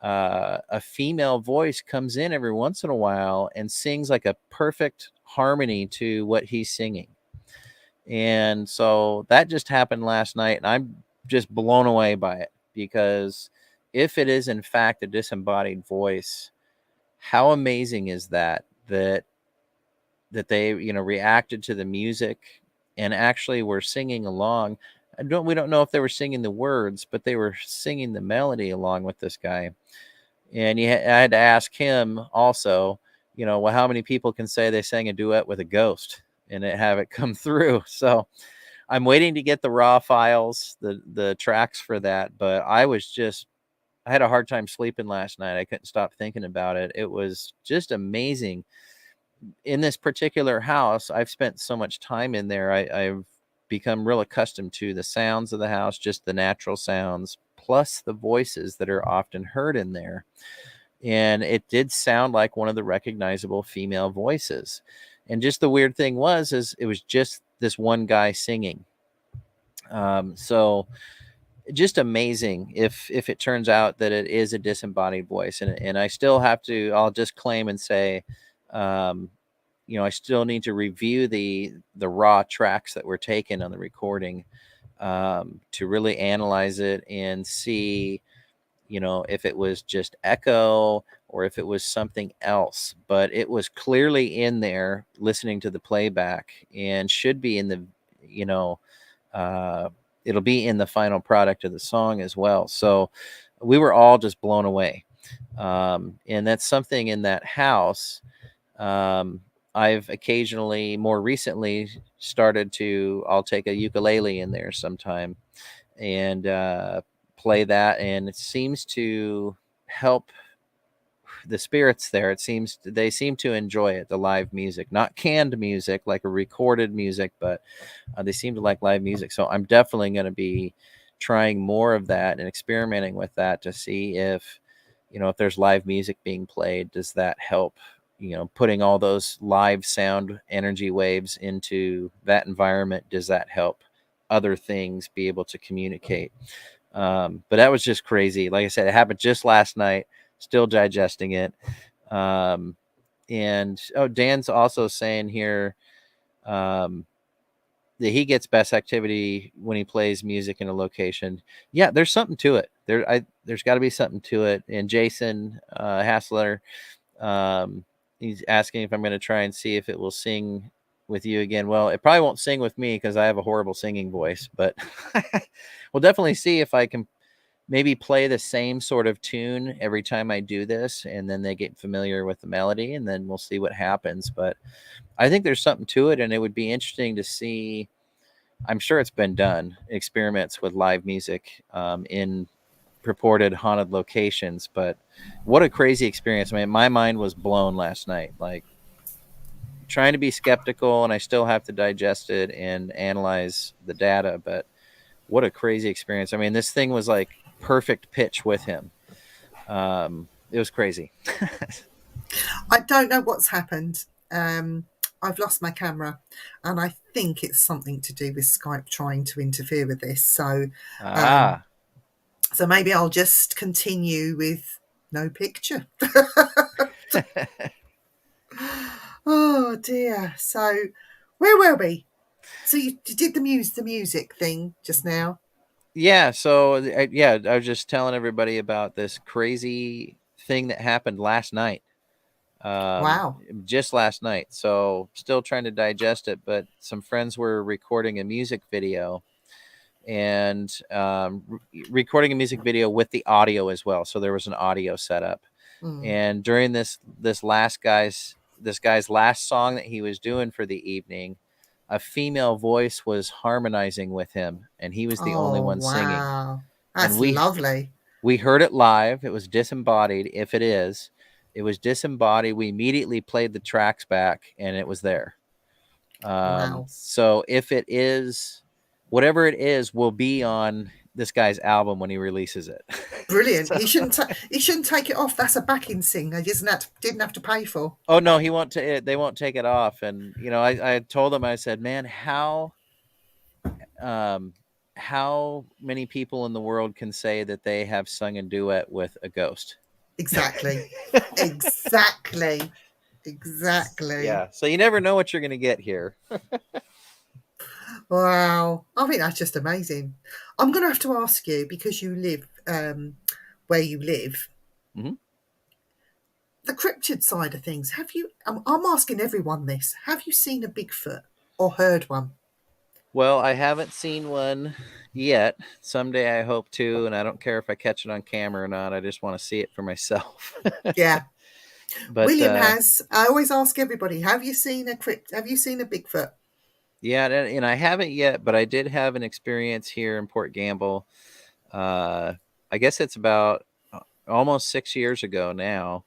Speaker 2: a female voice comes in every once in a while and sings like a perfect harmony to what he's singing. And so that just happened last night, and I'm just blown away by it because if it is in fact a disembodied voice, how amazing is that they reacted to the music and actually were singing along. We don't know if they were singing the words, but they were singing the melody along with this guy. And I had to ask him also, well, how many people can say they sang a duet with a ghost and have it come through? So I'm waiting to get the raw files, the tracks for that. But I had a hard time sleeping last night. I couldn't stop thinking about it. It was just amazing. In this particular house, I've spent so much time in there. I've become real accustomed to the sounds of the house, just the natural sounds, plus the voices that are often heard in there. And it did sound like one of the recognizable female voices. And just the weird thing is it was just this one guy singing. So just amazing if it turns out that it is a disembodied voice. And I still have to, I'll just claim and say, um, I still need to review the raw tracks that were taken on the recording, to really analyze it and see, if it was just echo or if it was something else. But it was clearly in there listening to the playback, and should be in the, you know, uh, it'll be in the final product of the song as well. So we were all just blown away. And that's something in that house. Um, I've occasionally, more recently, started to, I'll take a ukulele in there sometime and play that, and it seems to help the spirits there. They seem to enjoy it, the live music, not canned music like a recorded music, but they seem to like live music. So I'm definitely going to be trying more of that and experimenting with that to see if there's live music being played, does that help? Putting all those live sound energy waves into that environment, does that help other things be able to communicate? But that was just crazy. Like I said, it happened just last night. Still digesting it. Um, and Dan's also saying here um, that he gets best activity when he plays music in a location. Yeah, there's something to it. There's got to be something to it. And Jason Hassler, um, he's asking if I'm going to try and see if it will sing with you again. Well, it probably won't sing with me because I have a horrible singing voice, but we'll definitely see if I can maybe play the same sort of tune every time I do this, and then they get familiar with the melody, and then we'll see what happens. But I think there's something to it, and it would be interesting to see. I'm sure it's been done, experiments with live music in purported haunted locations, but what a crazy experience. I mean, my mind was blown last night, like trying to be skeptical, and I still have to digest it and analyze the data, but what a crazy experience. I mean, this thing was like perfect pitch with him. It was crazy.
Speaker 1: I don't know what's happened. I've lost my camera, and I think it's something to do with Skype trying to interfere with this. Um,
Speaker 2: Ah,
Speaker 1: so maybe I'll just continue with no picture. Oh dear. So where were we? So you did the music thing just now.
Speaker 2: yeah. So, yeah, I was just telling everybody about this crazy thing that happened last night. Um,
Speaker 1: Wow.
Speaker 2: just last night. So, still trying to digest it, but some friends were recording a music video and recording a music video with the audio as well. So, there was an audio setup.
Speaker 1: Mm.
Speaker 2: And during this guy's last song that he was doing for the evening, a female voice was harmonizing with him, and he was the only
Speaker 1: Oh
Speaker 2: one singing.
Speaker 1: wow.
Speaker 2: And
Speaker 1: That's
Speaker 2: we
Speaker 1: lovely.
Speaker 2: we heard it live. It was disembodied. If it is, it was disembodied. We immediately played the tracks back, and it was there.
Speaker 1: Wow.
Speaker 2: So if it is, whatever it is, will be on this guy's album when he releases it.
Speaker 1: Brilliant.
Speaker 2: So,
Speaker 1: He shouldn't take it off. That's a backing singer. He didn't have to pay for.
Speaker 2: oh no, he won't. They won't take it off. And I told him, I said, man, um, how many people in the world can say that they have sung a duet with a ghost?
Speaker 1: Exactly. Exactly. Exactly.
Speaker 2: Yeah. So you never know what you're going to get here.
Speaker 1: Wow. I think that's just amazing. I'm going to have to ask you because you live where you live,
Speaker 2: Hmm.
Speaker 1: the cryptid side of things. I'm asking everyone this. Have you seen a Bigfoot or heard one?
Speaker 2: Well, I haven't seen one yet. Someday I hope to, and I don't care if I catch it on camera or not. I just want to see it for myself.
Speaker 1: Yeah.
Speaker 2: But
Speaker 1: William has. I always ask everybody, have you seen a Bigfoot?
Speaker 2: yeah, and I haven't yet, but I did have an experience here in Port Gamble. Uh, I guess it's about almost 6 years ago now.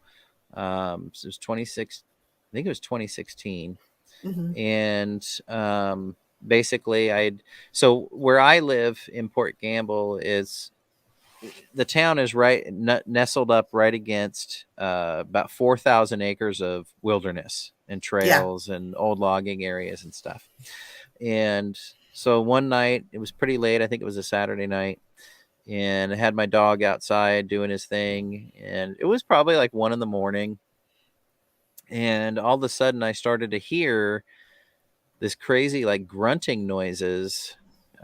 Speaker 2: So it was 26. I think it was 2016,
Speaker 1: Hmm.
Speaker 2: and basically, so where I live in Port Gamble is the town is right nestled up right against about 4,000 acres of wilderness and
Speaker 1: Yeah.
Speaker 2: trails and old logging areas and stuff. And so one night, it was pretty late. I think it was a Saturday night. and I had my dog outside doing his thing, and it was probably like 1 in the morning, and all of a sudden I started to hear this crazy like grunting noises,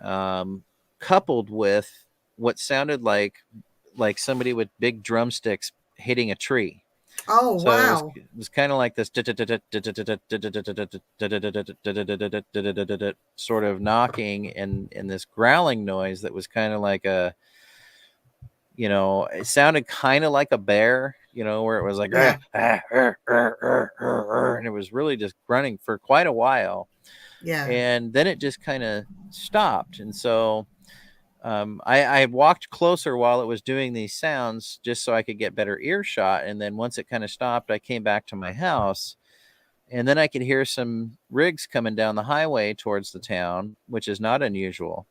Speaker 2: um, coupled with what sounded like somebody with big drumsticks hitting a tree.
Speaker 1: Oh,
Speaker 2: So
Speaker 1: wow.
Speaker 2: it was kind of like this sort of knocking and this growling noise that was kind of like a, it sounded kind of like a bear, where it was like,
Speaker 1: Yeah,
Speaker 2: and it was really just grunting for quite a while.
Speaker 1: yeah,
Speaker 2: And then it just kind of stopped. And so I walked closer while it was doing these sounds just so I could get better earshot. And then once it kind of stopped, I came back to my house. And then I could hear some rigs coming down the highway towards the town, which is not unusual.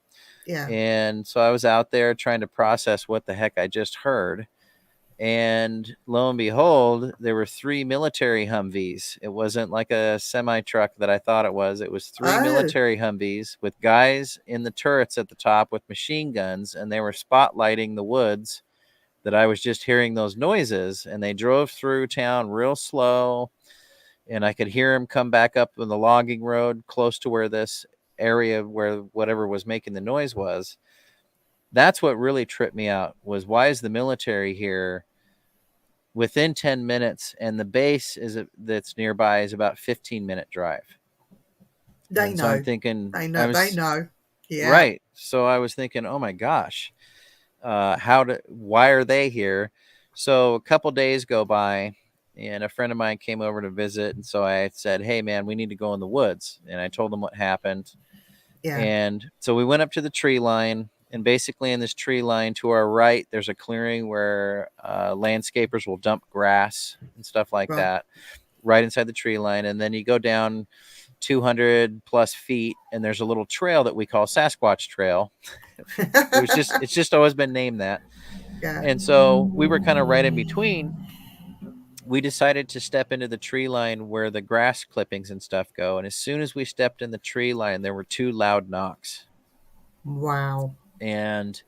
Speaker 1: yeah.
Speaker 2: And so I was out there trying to process what the heck I just heard. And lo and behold, there were three military Humvees. It wasn't like a semi truck that I thought it was. It was three
Speaker 1: Oh,
Speaker 2: military Humvees with guys in the turrets at the top with machine guns, and they were spotlighting the woods that I was just hearing those noises. And they drove through town real slow, and I could hear them come back up on the logging road close to where this area where whatever was making the noise was. That's what really tripped me out, was why is the military here within 10 minutes, and the base that's nearby is about 15-minute drive.
Speaker 1: they
Speaker 2: And so I'm
Speaker 1: know.
Speaker 2: thinking,
Speaker 1: They know.
Speaker 2: I
Speaker 1: They
Speaker 2: was
Speaker 1: know. Yeah,
Speaker 2: right. So I was thinking, oh my gosh, why are they here? So a couple days go by, and a friend of mine came over to visit. And so I said, hey man, we need to go in the woods. And I told them what happened.
Speaker 1: yeah.
Speaker 2: And so we went up to the tree line, and basically in this tree line to our right, there's a clearing where landscapers will dump grass and stuff like
Speaker 1: Right.
Speaker 2: that right inside the tree line. And then you go down 200 plus feet, and there's a little trail that we call Sasquatch Trail. It's just always been named that.
Speaker 1: Yeah.
Speaker 2: And so we were kind of right in between. We decided to step into the tree line where the grass clippings and stuff go. And as soon as we stepped in the tree line, there were two loud knocks.
Speaker 1: Wow.
Speaker 2: And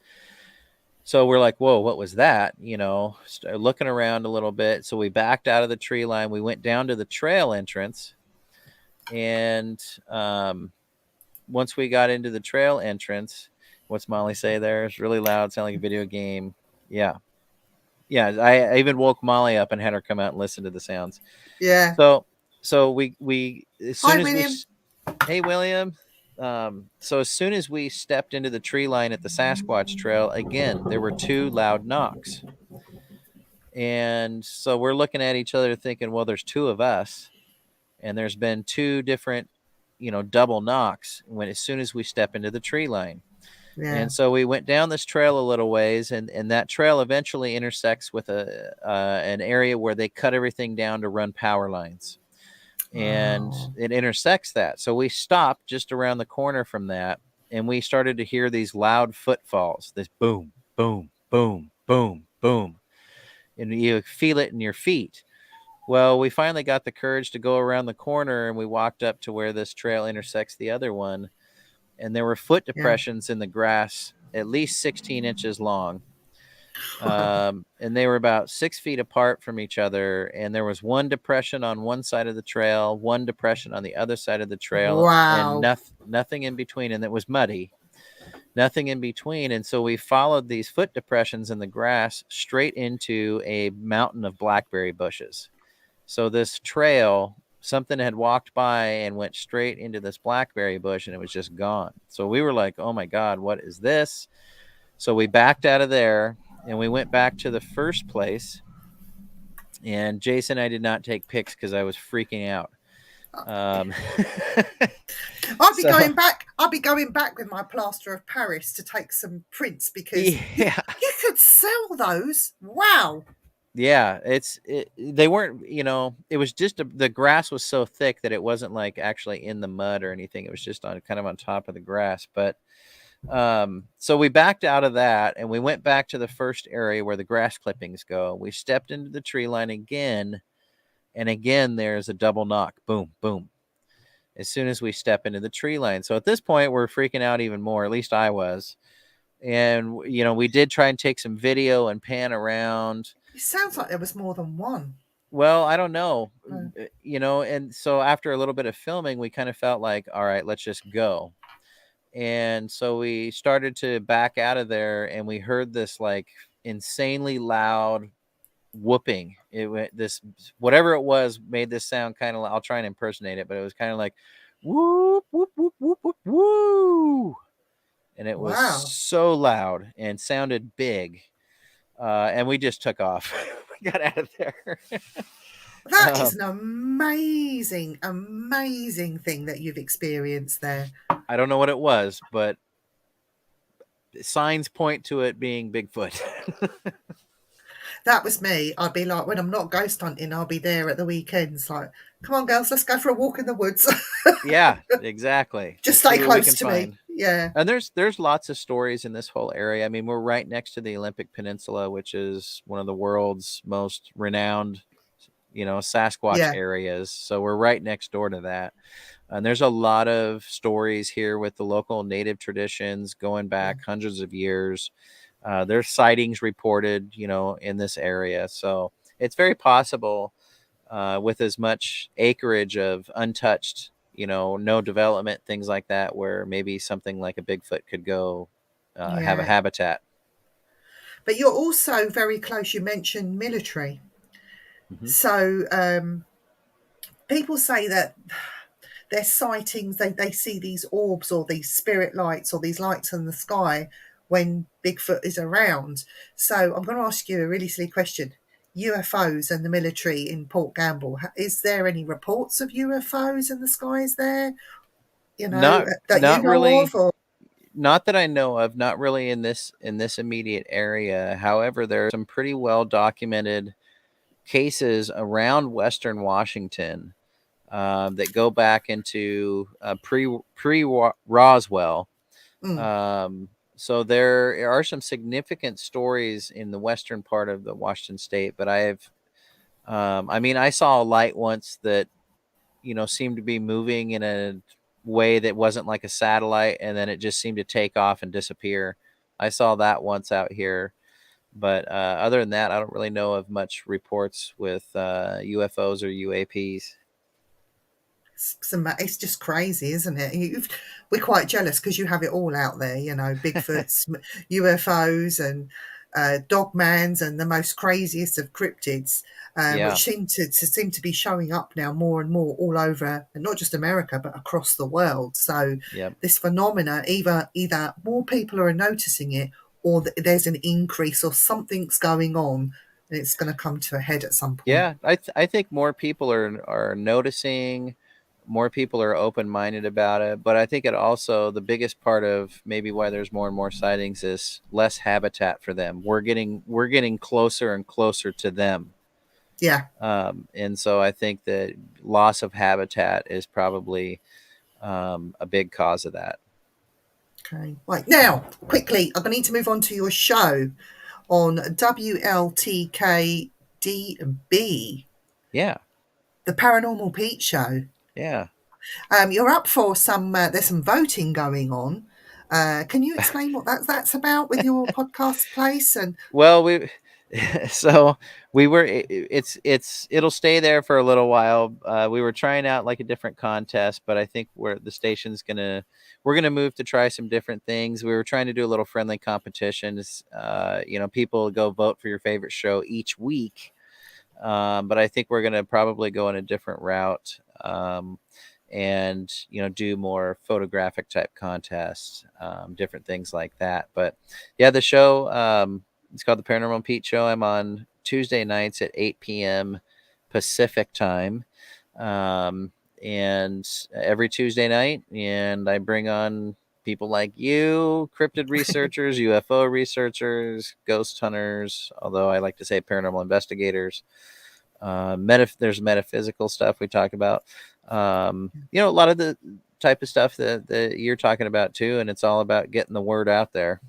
Speaker 2: so we're like, whoa, what was that? Started looking around a little bit. So we backed out of the tree line. We went down to the trail entrance. And once we got into the trail entrance, what's Molly say there? It's really loud, sound like a video game. Yeah. Yeah. I even woke Molly up and had her come out and listen to the sounds.
Speaker 1: Yeah.
Speaker 2: So, so we, as
Speaker 1: Hi,
Speaker 2: soon as we,
Speaker 1: William.
Speaker 2: hey, William. So as soon as we stepped into the tree line at the Sasquatch Trail, again, there were two loud knocks. And so we're looking at each other thinking, well, there's two of us, and there's been two different, double knocks as soon as we step into the tree line.
Speaker 1: Yeah.
Speaker 2: And so we went down this trail a little ways, and that trail eventually intersects with an area where they cut everything down to run power lines. And
Speaker 1: Oh.
Speaker 2: it intersects that. So we stopped just around the corner from that, and we started to hear these loud footfalls, this boom, boom, boom, boom, boom. And you feel it in your feet. Well, we finally got the courage to go around the corner, and we walked up to where this trail intersects the other one. And there were foot
Speaker 1: Yeah.
Speaker 2: depressions in the grass, at least 16 inches long. And they were about 6 feet apart from each other. And there was one depression on one side of the trail, one depression on the other side of the trail, and
Speaker 1: Wow.
Speaker 2: nothing in between. And it was muddy, nothing in between. And so we followed these foot depressions in the grass straight into a mountain of blackberry bushes. So this trail, something had walked by and went straight into this blackberry bush, and it was just gone. So we were like, oh my God, what is this? So we backed out of there, and we went back to the first place. And Jason, I did not take pics because I was freaking out. Um,
Speaker 1: I'll be
Speaker 2: so
Speaker 1: going back. I'll be going back with my plaster of Paris to take some prints because
Speaker 2: yeah,
Speaker 1: you could sell those. Wow.
Speaker 2: yeah, they weren't, it was just the grass was so thick that it wasn't like actually in the mud or anything. It was just on kind of on top of the grass. But so we backed out of that, and we went back to the first area where the grass clippings go. We stepped into the tree line again, and again there's a double knock, boom, boom, as soon as we step into the tree line. So at this point we're freaking out even more, at least I was. And we did try and take some video and pan around.
Speaker 1: It sounds like there was more than one.
Speaker 2: Well, I don't know,
Speaker 1: Uh,
Speaker 2: and so after a little bit of filming, we kind of felt like, all right, let's just go. And so we started to back out of there, and we heard this like insanely loud whooping. It went this whatever it was made this sound kind of. I'll try and impersonate it, but it was kind of like whoop whoop whoop whoop whoop woo, and it was
Speaker 1: wow.
Speaker 2: so loud and sounded big. And we just took off. We got out of there.
Speaker 1: That
Speaker 2: uh,
Speaker 1: is an amazing, amazing thing that you've experienced there.
Speaker 2: I don't know what it was, but signs point to it being Bigfoot.
Speaker 1: That was me. I'd be like, when I'm not ghost hunting, I'll be there at the weekends. Like, come on, girls, let's go for a walk in the woods.
Speaker 2: Yeah, exactly.
Speaker 1: Just
Speaker 2: Let's see
Speaker 1: stay
Speaker 2: what we
Speaker 1: close
Speaker 2: can
Speaker 1: to me.
Speaker 2: find.
Speaker 1: Yeah,
Speaker 2: And there's lots of stories in this whole area. I mean, we're right next to the Olympic Peninsula, which is one of the world's most renowned, Sasquatch
Speaker 1: yeah,
Speaker 2: areas. So we're right next door to that. And there's a lot of stories here with the local native traditions going
Speaker 1: yeah,
Speaker 2: back hundreds of years. There's sightings reported, in this area. So it's very possible, with as much acreage of untouched, no development, things like that, where maybe something like a Bigfoot could go have a
Speaker 1: yeah.
Speaker 2: habitat.
Speaker 1: But you're also very close. You mentioned military.
Speaker 2: Hmm.
Speaker 1: So people say that their sightings, they see these orbs or these spirit lights or these lights in the sky when Bigfoot is around. So I'm going to ask you a really silly question. UFOs and the military in Port Gamble. Is there any reports of UFOs in the skies there?
Speaker 2: Not
Speaker 1: That you
Speaker 2: not
Speaker 1: know
Speaker 2: really,
Speaker 1: of, or
Speaker 2: not that I know of. Not really in this immediate area. However, there are some pretty well documented cases around Western Washington, that go back into pre Roswell.
Speaker 1: mm,
Speaker 2: So there are some significant stories in the western part of the Washington state, but I mean, I saw a light once that seemed to be moving in a way that wasn't like a satellite, and then it just seemed to take off and disappear. I saw that once out here, but other than that, I don't really know of much reports with UFOs or UAPs.
Speaker 1: it's just crazy, isn't it? We're quite jealous because you have it all out there, Bigfoots, UFOs, and dogmans, and the most craziest of cryptids,
Speaker 2: Yeah,
Speaker 1: which seem to be showing up now more and more all over, and not just America, but across the world. So
Speaker 2: yep.
Speaker 1: this phenomena, either more people are noticing it, or there's an increase, or something's going on, and it's going to come to a head at some point.
Speaker 2: Yeah, I think more people are noticing, more people are open minded about it. But I think it also, the biggest part of maybe why there's more and more sightings is less habitat for them. We're getting closer and closer to them,
Speaker 1: Yeah.
Speaker 2: and so I think that loss of habitat is probably a big cause of that.
Speaker 1: Okay. Right. Now, quickly, I'm going to need to move on to your show on WLTKDB,
Speaker 2: Yeah,
Speaker 1: the Paranormal Pete show.
Speaker 2: yeah.
Speaker 1: You're up for there's some voting going on. Can you explain what that's about with your podcast place? And
Speaker 2: Well, we so we were it'll stay there for a little while. We were trying out like a different contest, but I think we're gonna move to try some different things. We were trying to do a little friendly competitions. People go vote for your favorite show each week. But I think we're gonna probably go in a different route. And do more photographic type contests, different things like that. But yeah, the show, it's called the Paranormal Pete Show. I'm on Tuesday nights at 8 p.m. Pacific time, and every Tuesday night, and I bring on people like you, cryptid researchers, UFO researchers, ghost hunters, although I like to say paranormal investigators. There's metaphysical stuff we talk about. A lot of the type of stuff that you're talking about too, and it's all about getting the word out there.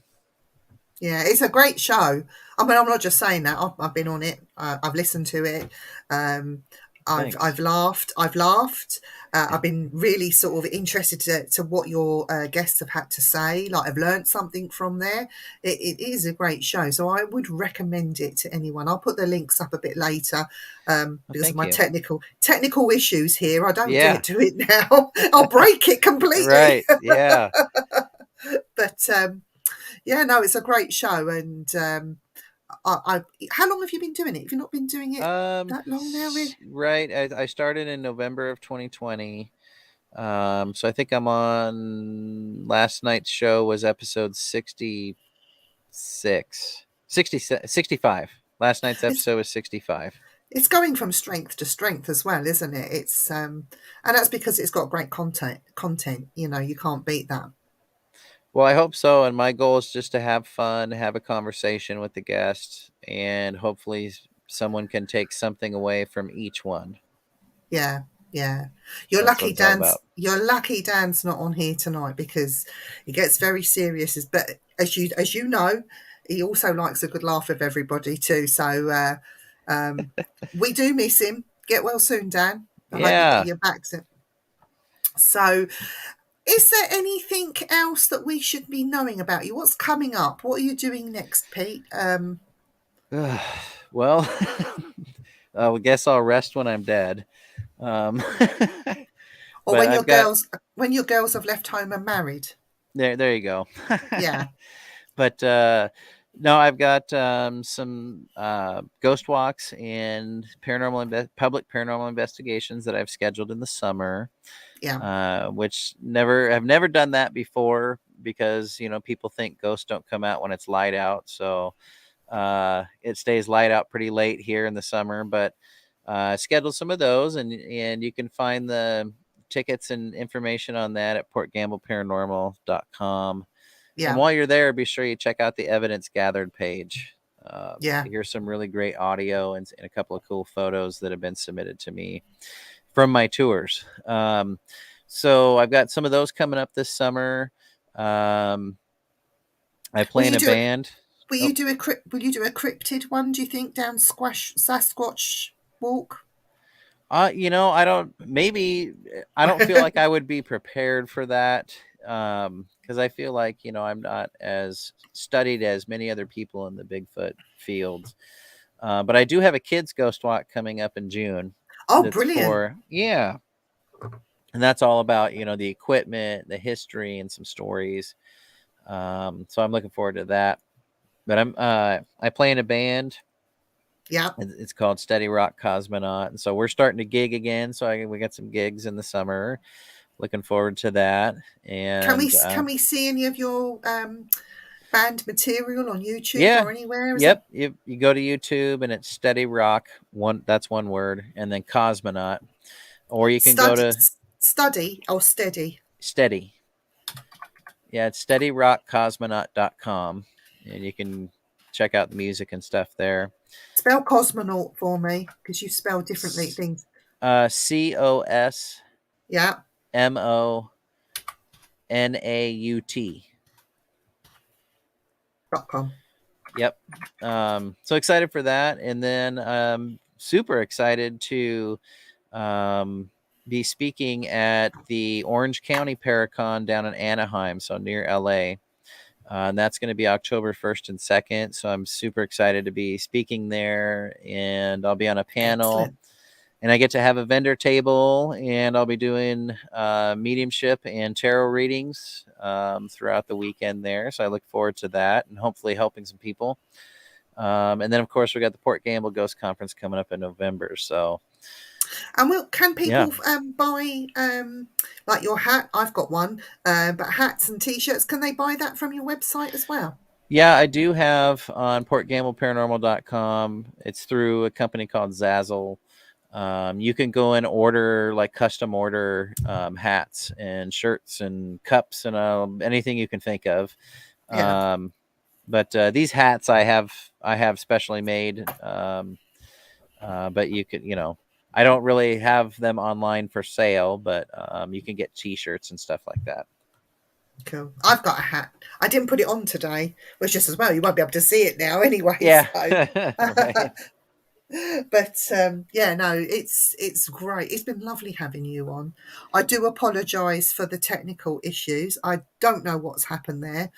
Speaker 1: yeah, it's a great show. I mean, I'm not just saying that. I've been on it. I've listened to it. Um, I've
Speaker 2: Thanks.
Speaker 1: laughed. I've laughed. I've been really sort of interested to what your guests have had to say. Like I've learned something from there. It is a great show, so I would recommend it to anyone. I'll put the links up a bit later
Speaker 2: Well,
Speaker 1: because of
Speaker 2: thank
Speaker 1: my
Speaker 2: you.
Speaker 1: technical issues here. I don't
Speaker 2: Yeah.
Speaker 1: get to it now. I'll break it completely.
Speaker 2: Right. Yeah.
Speaker 1: But yeah, no, it's a great show, and I how long have you been doing it? Have you not been doing it that long now, really?
Speaker 2: Right. I started in November of 2020. So I think I'm on last night's show was episode 66, 65. Last night's
Speaker 1: It's
Speaker 2: episode was 65.
Speaker 1: it's going from strength to strength as well, isn't it? It's and that's because it's got great content, you know, you can't beat that.
Speaker 2: Well, I hope so. And my goal is just to have fun, have a conversation with the guests, and hopefully someone can take something away from each one.
Speaker 1: Yeah, yeah.
Speaker 2: That's what it's all about.
Speaker 1: You're lucky Dan's not on here tonight because it gets very serious. But as you know, he also likes a good laugh with everybody too. So um, we do miss him. Get well soon, Dan. I hope
Speaker 2: Yeah.
Speaker 1: you're back soon. So, is there anything else that we should be knowing about you? What's coming up? What are you doing next, Pete?
Speaker 2: Well, I guess I'll rest when I'm dead. Um,
Speaker 1: Or
Speaker 2: but I've got
Speaker 1: when your girls have left home and married?
Speaker 2: there you go.
Speaker 1: Yeah,
Speaker 2: But no, I've got some ghost walks and public paranormal investigations that I've scheduled in the summer,
Speaker 1: yeah,
Speaker 2: which never have never done that before because people think ghosts don't come out when it's light out, so it stays light out pretty late here in the summer. But scheduled some of those, and you can find the tickets and information on that at portgambleparanormal.com. And
Speaker 1: yeah,
Speaker 2: while you're there, be sure you check out the evidence gathered page.
Speaker 1: yeah.
Speaker 2: Here's some really great audio and a couple of cool photos that have been submitted to me from my tours. So I've got some of those coming up this summer. I
Speaker 1: Will
Speaker 2: play in
Speaker 1: you
Speaker 2: a
Speaker 1: do it?
Speaker 2: band. Oh,
Speaker 1: Will you do a cryptid one? Do you think down Sasquatch Walk?
Speaker 2: I don't. Maybe I don't feel like I would be prepared for that because I feel like I'm not as studied as many other people in the Bigfoot field. But I do have a kids ghost walk coming up in June.
Speaker 1: Oh,
Speaker 2: That's
Speaker 1: brilliant!
Speaker 2: for yeah, and that's all about the equipment, the history, and some stories. So I'm looking forward to that. But I play in a band.
Speaker 1: Yeah.
Speaker 2: It's called Steady Rock Cosmonaut, and so we're starting to gig again. So we got some gigs in the summer. Looking forward to that. And
Speaker 1: Can we see any of your band material on YouTube
Speaker 2: yeah,
Speaker 1: or anywhere? Is it
Speaker 2: yep. You go to YouTube and it's Steady Rock that's one word, and then Cosmonaut, or you can go
Speaker 1: study
Speaker 2: to
Speaker 1: study or steady?
Speaker 2: Steady. Yeah, it's steadyrockcosmonaut.com, and you can check out the music and stuff there.
Speaker 1: Spell cosmonaut for me because you spell differently things. Yeah.
Speaker 2: COSMONAUT.
Speaker 1: .com.
Speaker 2: Yep. So excited for that, and then super excited to be speaking at the Orange County Paracon down in Anaheim, so near LA. And that's going to be October 1st and 2nd. So I'm super excited to be speaking there, and I'll be on a panel,
Speaker 1: Excellent.
Speaker 2: and I get to have a vendor table, and I'll be doing mediumship and tarot readings throughout the weekend there. So I look forward to that and hopefully helping some people. And then, of course, we got the Port Gamble Ghost Conference coming up in November. So,
Speaker 1: And can
Speaker 2: yeah.
Speaker 1: people buy like your hat? I've got one, but hats and t-shirts. Can they buy that from your website as well?
Speaker 2: Yeah, I do have on portgambleparanormal.com. It's through a company called Zazzle. You can go and order custom order hats and shirts and cups and anything you can think of.
Speaker 1: Yeah.
Speaker 2: But these hats I have specially made. But you could, I don't really have them online for sale, but you can get T-shirts and stuff like that.
Speaker 1: Cool. I've got a hat. I didn't put it on today, which just as well. You won't be able to see it now anyway.
Speaker 2: Yeah,
Speaker 1: So
Speaker 2: right.
Speaker 1: But yeah, no, it's great. It's been lovely having you on. I do apologise for the technical issues. I don't know what's happened there.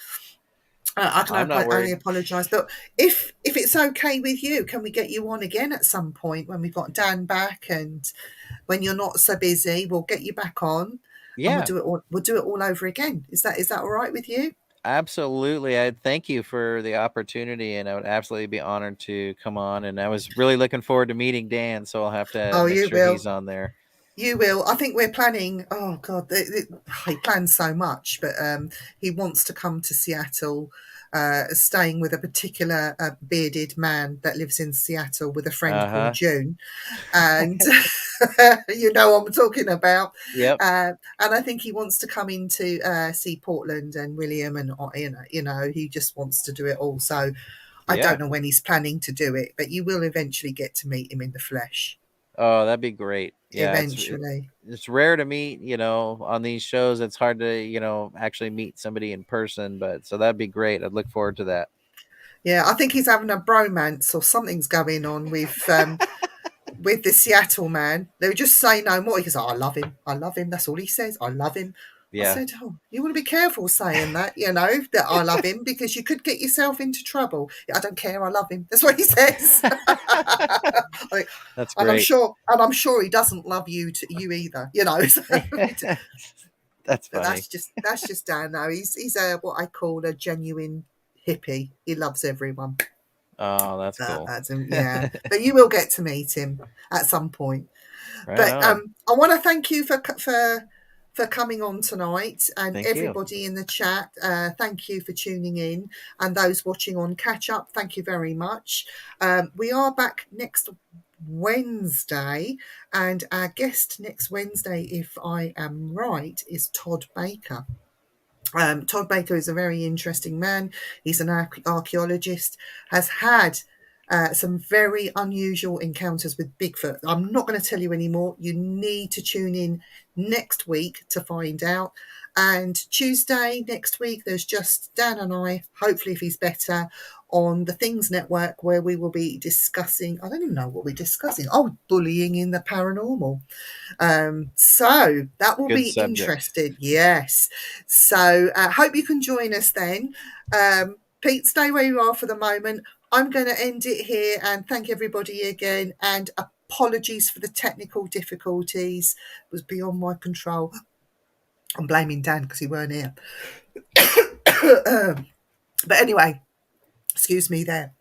Speaker 1: I can
Speaker 2: I'm not
Speaker 1: only
Speaker 2: worried.
Speaker 1: apologise. But if it's okay with you, can we get you on again at some point when we've got Dan back and when you're not so busy? We'll get you back on, and we'll
Speaker 2: Yeah,
Speaker 1: do it all. We'll do it all over again. Is that all right with you?
Speaker 2: absolutely. I thank you for the opportunity, and I would absolutely be honored to come on. And I was really looking forward to meeting Dan, so I'll have to
Speaker 1: Oh,
Speaker 2: make
Speaker 1: you
Speaker 2: sure
Speaker 1: will.
Speaker 2: he's on there.
Speaker 1: You will. I think we're planning. Oh God, he plans so much, but he wants to come to Seattle, staying with a particular bearded man that lives in Seattle with a friend
Speaker 2: Uh
Speaker 1: called
Speaker 2: huh.
Speaker 1: June, and you know what I'm talking about.
Speaker 2: Yep.
Speaker 1: And I think he wants to come into see Portland and William, and he just wants to do it all. So I
Speaker 2: Yeah.
Speaker 1: don't know when he's planning to do it, but you will eventually get to meet him in the flesh.
Speaker 2: Oh, that'd be great. Yeah,
Speaker 1: Eventually.
Speaker 2: it's rare to meet, on these shows. It's hard to, actually meet somebody in person, but so that'd be great. I'd look forward to that.
Speaker 1: Yeah, I think he's having a bromance or something's going on with the Seattle man. They would just say no more. He goes, oh, I love him. I love him. That's all he says. I love him. I
Speaker 2: Yeah.
Speaker 1: said, oh, you want to be careful saying that, that I love him because you could get yourself into trouble. I don't care. I love him. That's what he says. Like,
Speaker 2: That's
Speaker 1: and
Speaker 2: great.
Speaker 1: I'm sure he doesn't love you either. So,
Speaker 2: That's
Speaker 1: but
Speaker 2: funny.
Speaker 1: that's just Dan. Now he's a what I call a genuine hippie. He loves everyone.
Speaker 2: Oh, that's cool.
Speaker 1: That's him, yeah. But you will get to meet him at some point.
Speaker 2: Right
Speaker 1: But
Speaker 2: on.
Speaker 1: I want to thank you for coming on tonight, and
Speaker 2: Thank you.
Speaker 1: everybody in the chat. Thank you for tuning in, and those watching on catch up. Thank you very much. We are back next Wednesday, and our guest next Wednesday, if I am right, is Todd Baker. Todd Baker is a very interesting man. He's an archaeologist, has had some very unusual encounters with Bigfoot. I'm not going to tell you anymore. You need to tune in next week to find out. And Tuesday next week, there's just Dan and I, hopefully, if he's better, on the Things Network, where we will be discussing, I don't even know what we're discussing. Oh, bullying in the paranormal. So that will
Speaker 2: Good
Speaker 1: be
Speaker 2: subject.
Speaker 1: interesting. Yes. So hope you can join us then. Pete, stay where you are for the moment. I'm going to end it here and thank everybody again. And apologies for the technical difficulties. It was beyond my control. I'm blaming Dan because he weren't here. But anyway, excuse me there.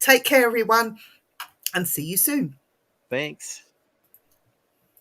Speaker 1: Take care, everyone, and see you soon.
Speaker 2: Thanks.